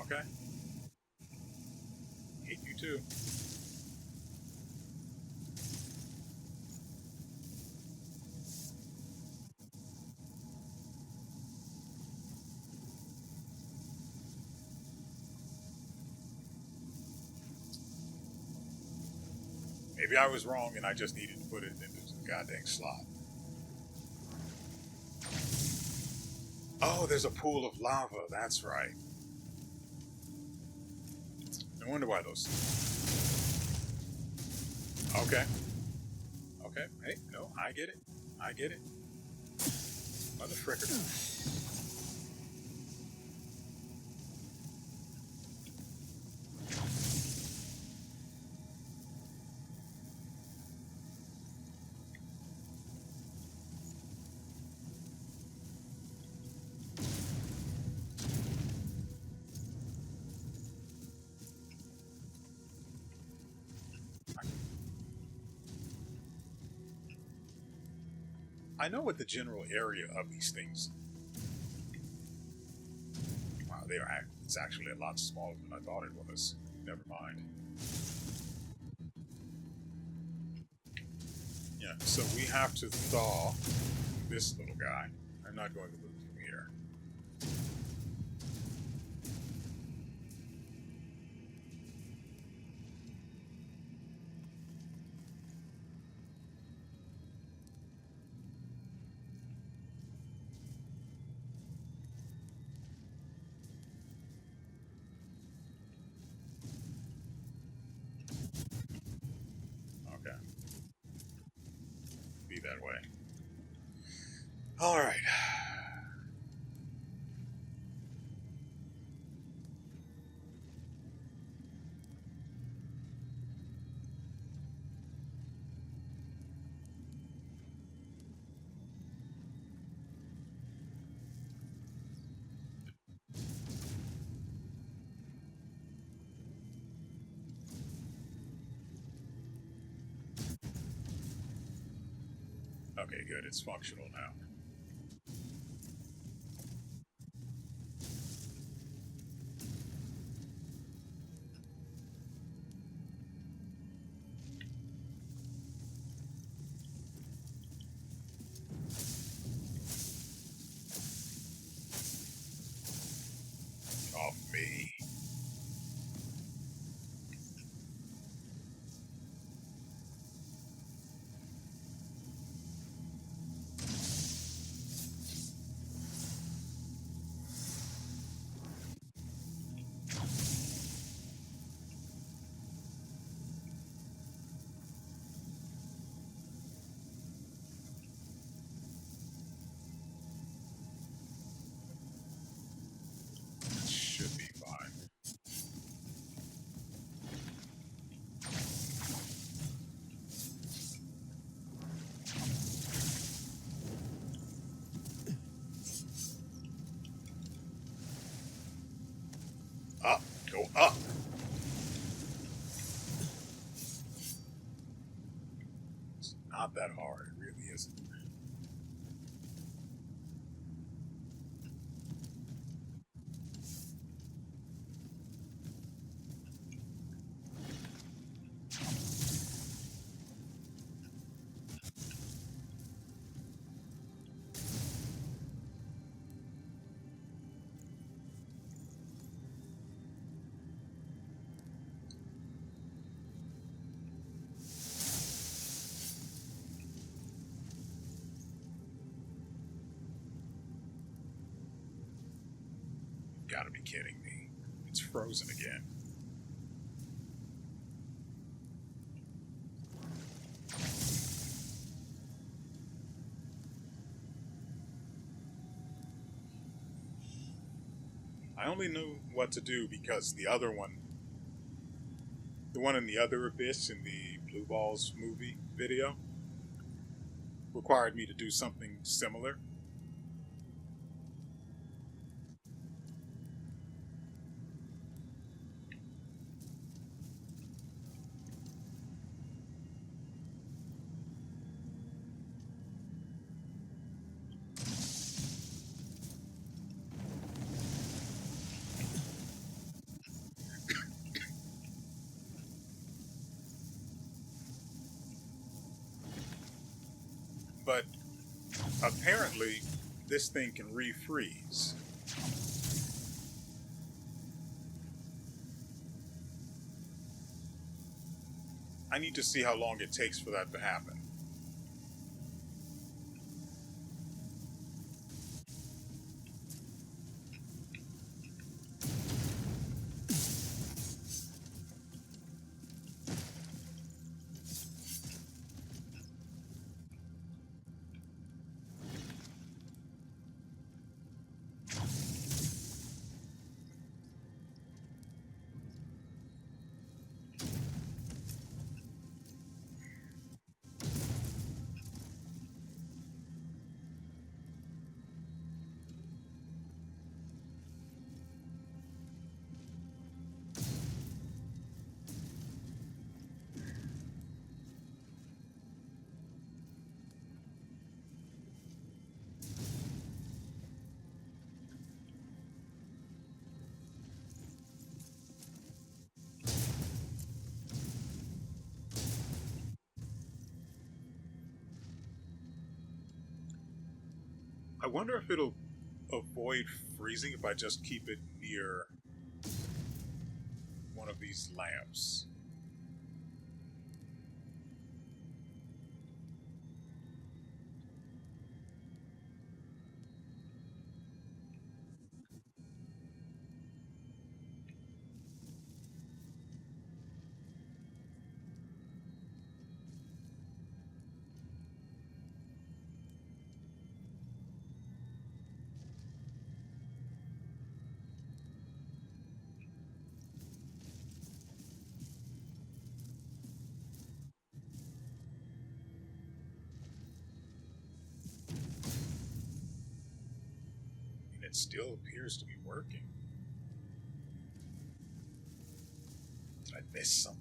Okay. Hate you too. Maybe I was wrong and I just needed to put it into the goddamn slot. Oh, there's a pool of lava. That's right. No wonder why those... Okay. Okay. Hey, no, I get it. I get it. Mother fricker. I know what the general area of these things. Wow, it's actually a lot smaller than I thought it was. Never mind. Yeah, so we have to thaw this little guy. I'm not going to move from here. Okay. Be that way. All right. Okay, good. It's functional now. Off me. Should be fine. Up. Go up. It's not that hard. It really isn't. Gotta be kidding me. It's frozen again. I only knew what to do because the other one, the one in the other abyss in the Blue Balls movie video, required me to do something similar. But apparently, this thing can refreeze. I need to see how long it takes for that to happen. I wonder if it'll avoid freezing if I just keep it near one of these lamps. It still appears to be working. Did I miss something?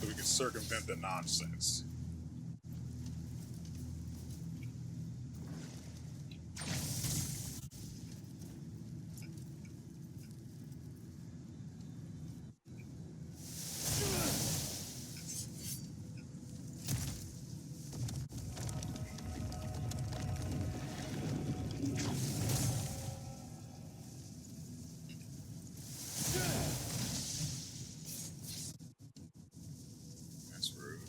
So we can circumvent the nonsense. That's rude.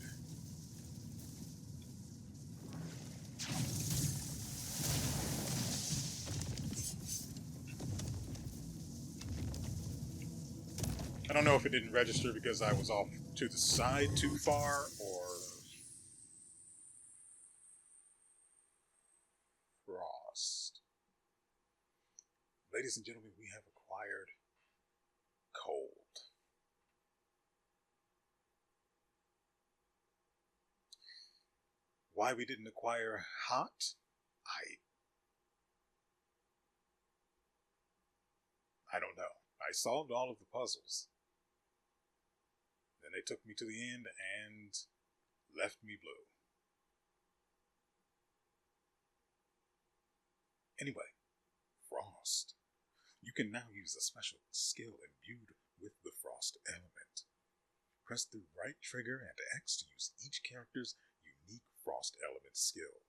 I don't know if it didn't register because I was off to the side too far, or frost. Ladies and gentlemen, we have acquired cold. Why we didn't acquire hot? I don't know. I solved all of the puzzles. Then they took me to the end and left me blue. Anyway, frost. You can now use a special skill imbued with the frost element. Press the right trigger and X to use each character's unique frost element skill.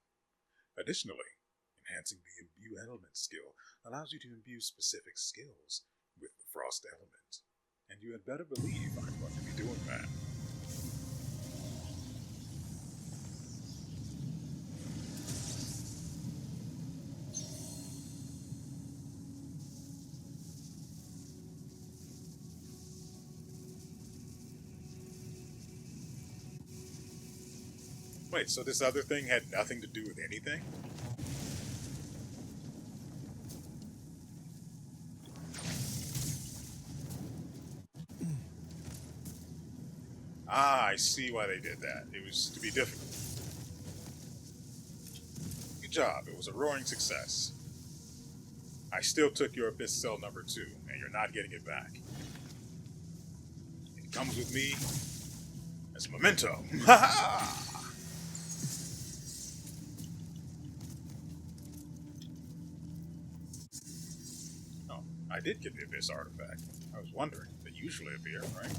Additionally, enhancing the imbue element skill allows you to imbue specific skills with the frost element. And you had better believe I'm going to be doing that. Wait, so this other thing had nothing to do with anything? Ah, I see why they did that. It was to be difficult. Good job. It was a roaring success. I still took your Abyss Cell number 2, and you're not getting it back. It comes with me as a memento. Ha ha! I did get the Abyss artifact. I was wondering. They usually appear, right?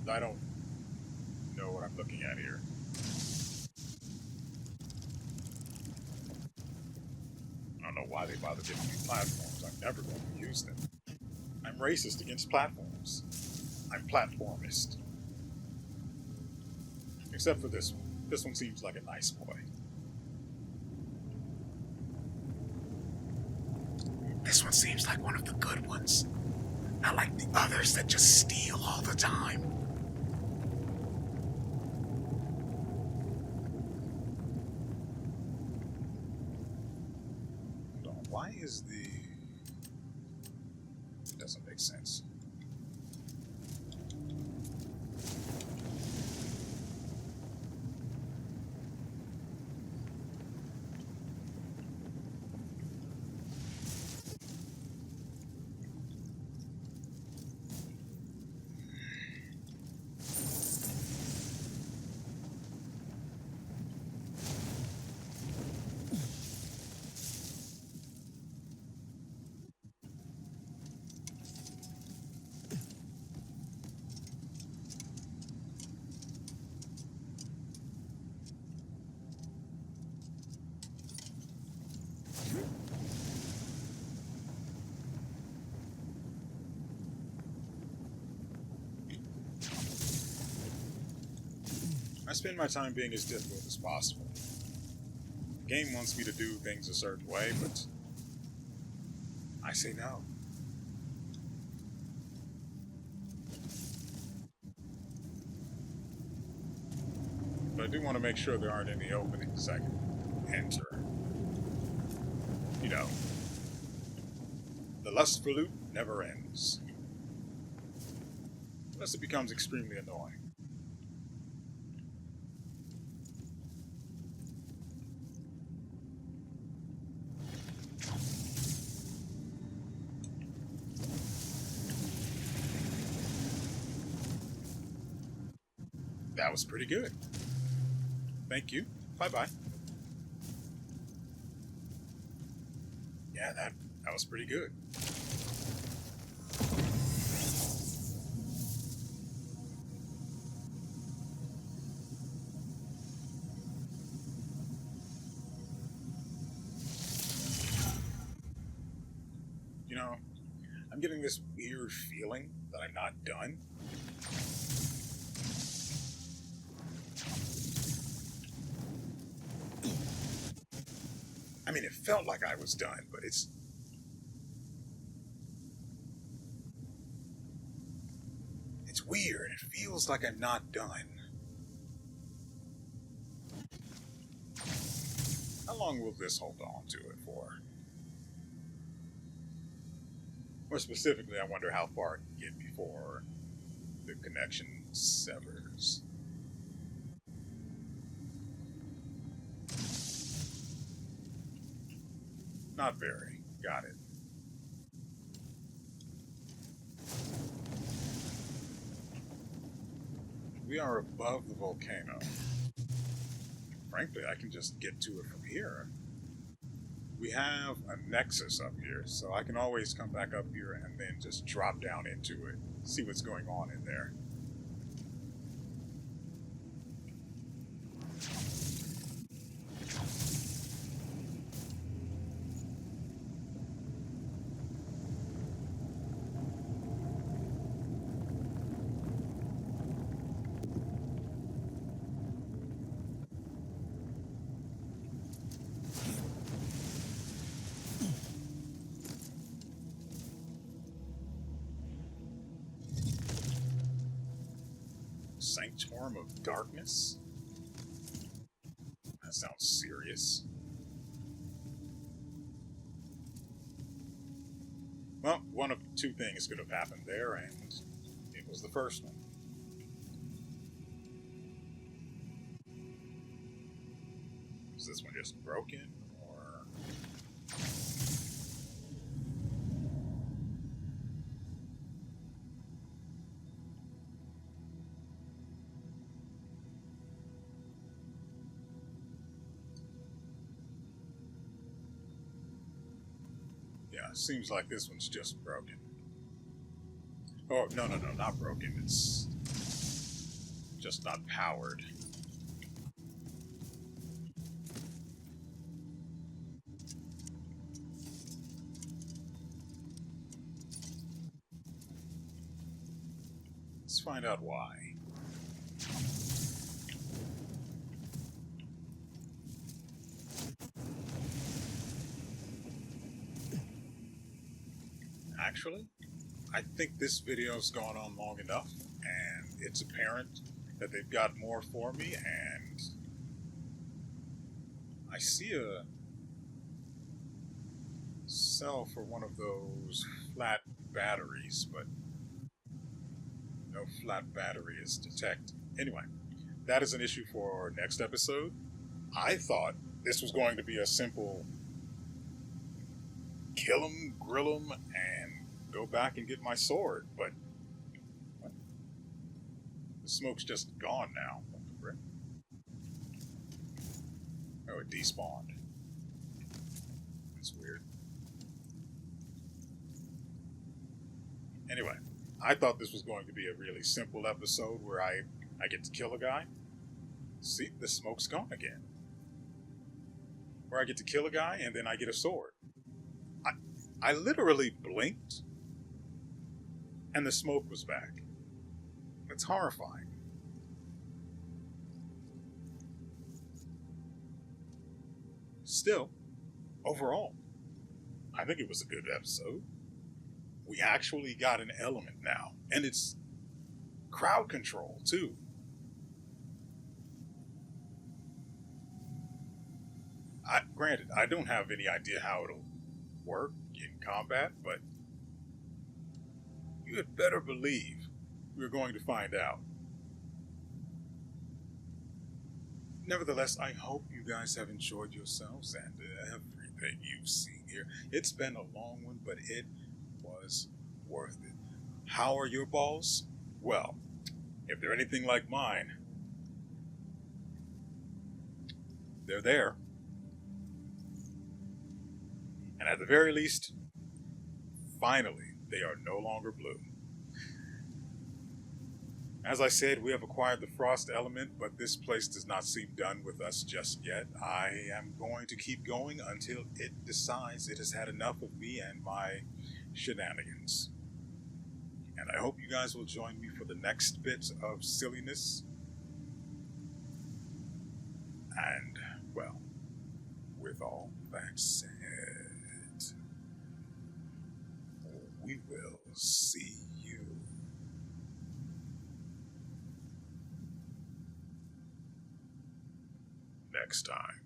I don't know what I'm looking at here. know why they bother giving me platforms. I'm never going to use them. I'm racist against platforms. I'm platformist. Except for this one. This one seems like a nice boy. This one seems like one of the good ones. Not like the others that just steal all the time. Hold on, why is the... It doesn't make sense. I spend my time being as difficult as possible. The game wants me to do things a certain way, but I say no. But I do want to make sure there aren't any openings I can enter. You know, the lust for loot never ends. Unless it becomes extremely annoying. That was pretty good. Thank you. Bye-bye. Yeah, that was pretty good. You know, I'm getting this weird feeling that I'm not done. I mean, it felt like I was done, but it's weird. It feels like I'm not done. How long will this hold on to it for? More specifically, I wonder how far it can get before the connection severs. Not very. Got it. We are above the volcano. Frankly, I can just get to it from here. We have a nexus up here, so I can always come back up here and then just drop down into it, see what's going on in there. Sanctorum of Darkness? That sounds serious. Well, one of two things could have happened there, and it was the first one. Is this one just broken, or... Yeah, seems like this one's just broken. Oh, no, not broken. It's just not powered. Let's find out why. Actually, I think this video's gone on long enough, and it's apparent that they've got more for me, and I see a cell for one of those flat batteries, but no flat battery is detected. Anyway, that is an issue for next episode. I thought this was going to be a simple kill him, grill him, and go back and get my sword, but the smoke's just gone now. What the frick? Oh, it despawned. That's weird. Anyway, I thought this was going to be a really simple episode where I get to kill a guy. See, the smoke's gone again. Where I get to kill a guy and then I get a sword. I literally blinked and the smoke was back. It's horrifying. Still, overall, I think it was a good episode. We actually got an element now, and it's crowd control too. Granted, I don't have any idea how it'll work in combat, but you had better believe we're going to find out. Nevertheless, I hope you guys have enjoyed yourselves and everything you've seen here. It's been a long one, but it was worth it. How are your balls? Well, if they're anything like mine, they're there. And at the very least, finally, they are no longer blue. As I said, we have acquired the frost element, but this place does not seem done with us just yet. I am going to keep going until it decides it has had enough of me and my shenanigans. And I hope you guys will join me for the next bit of silliness. And, well, with all that said, we will see you next time.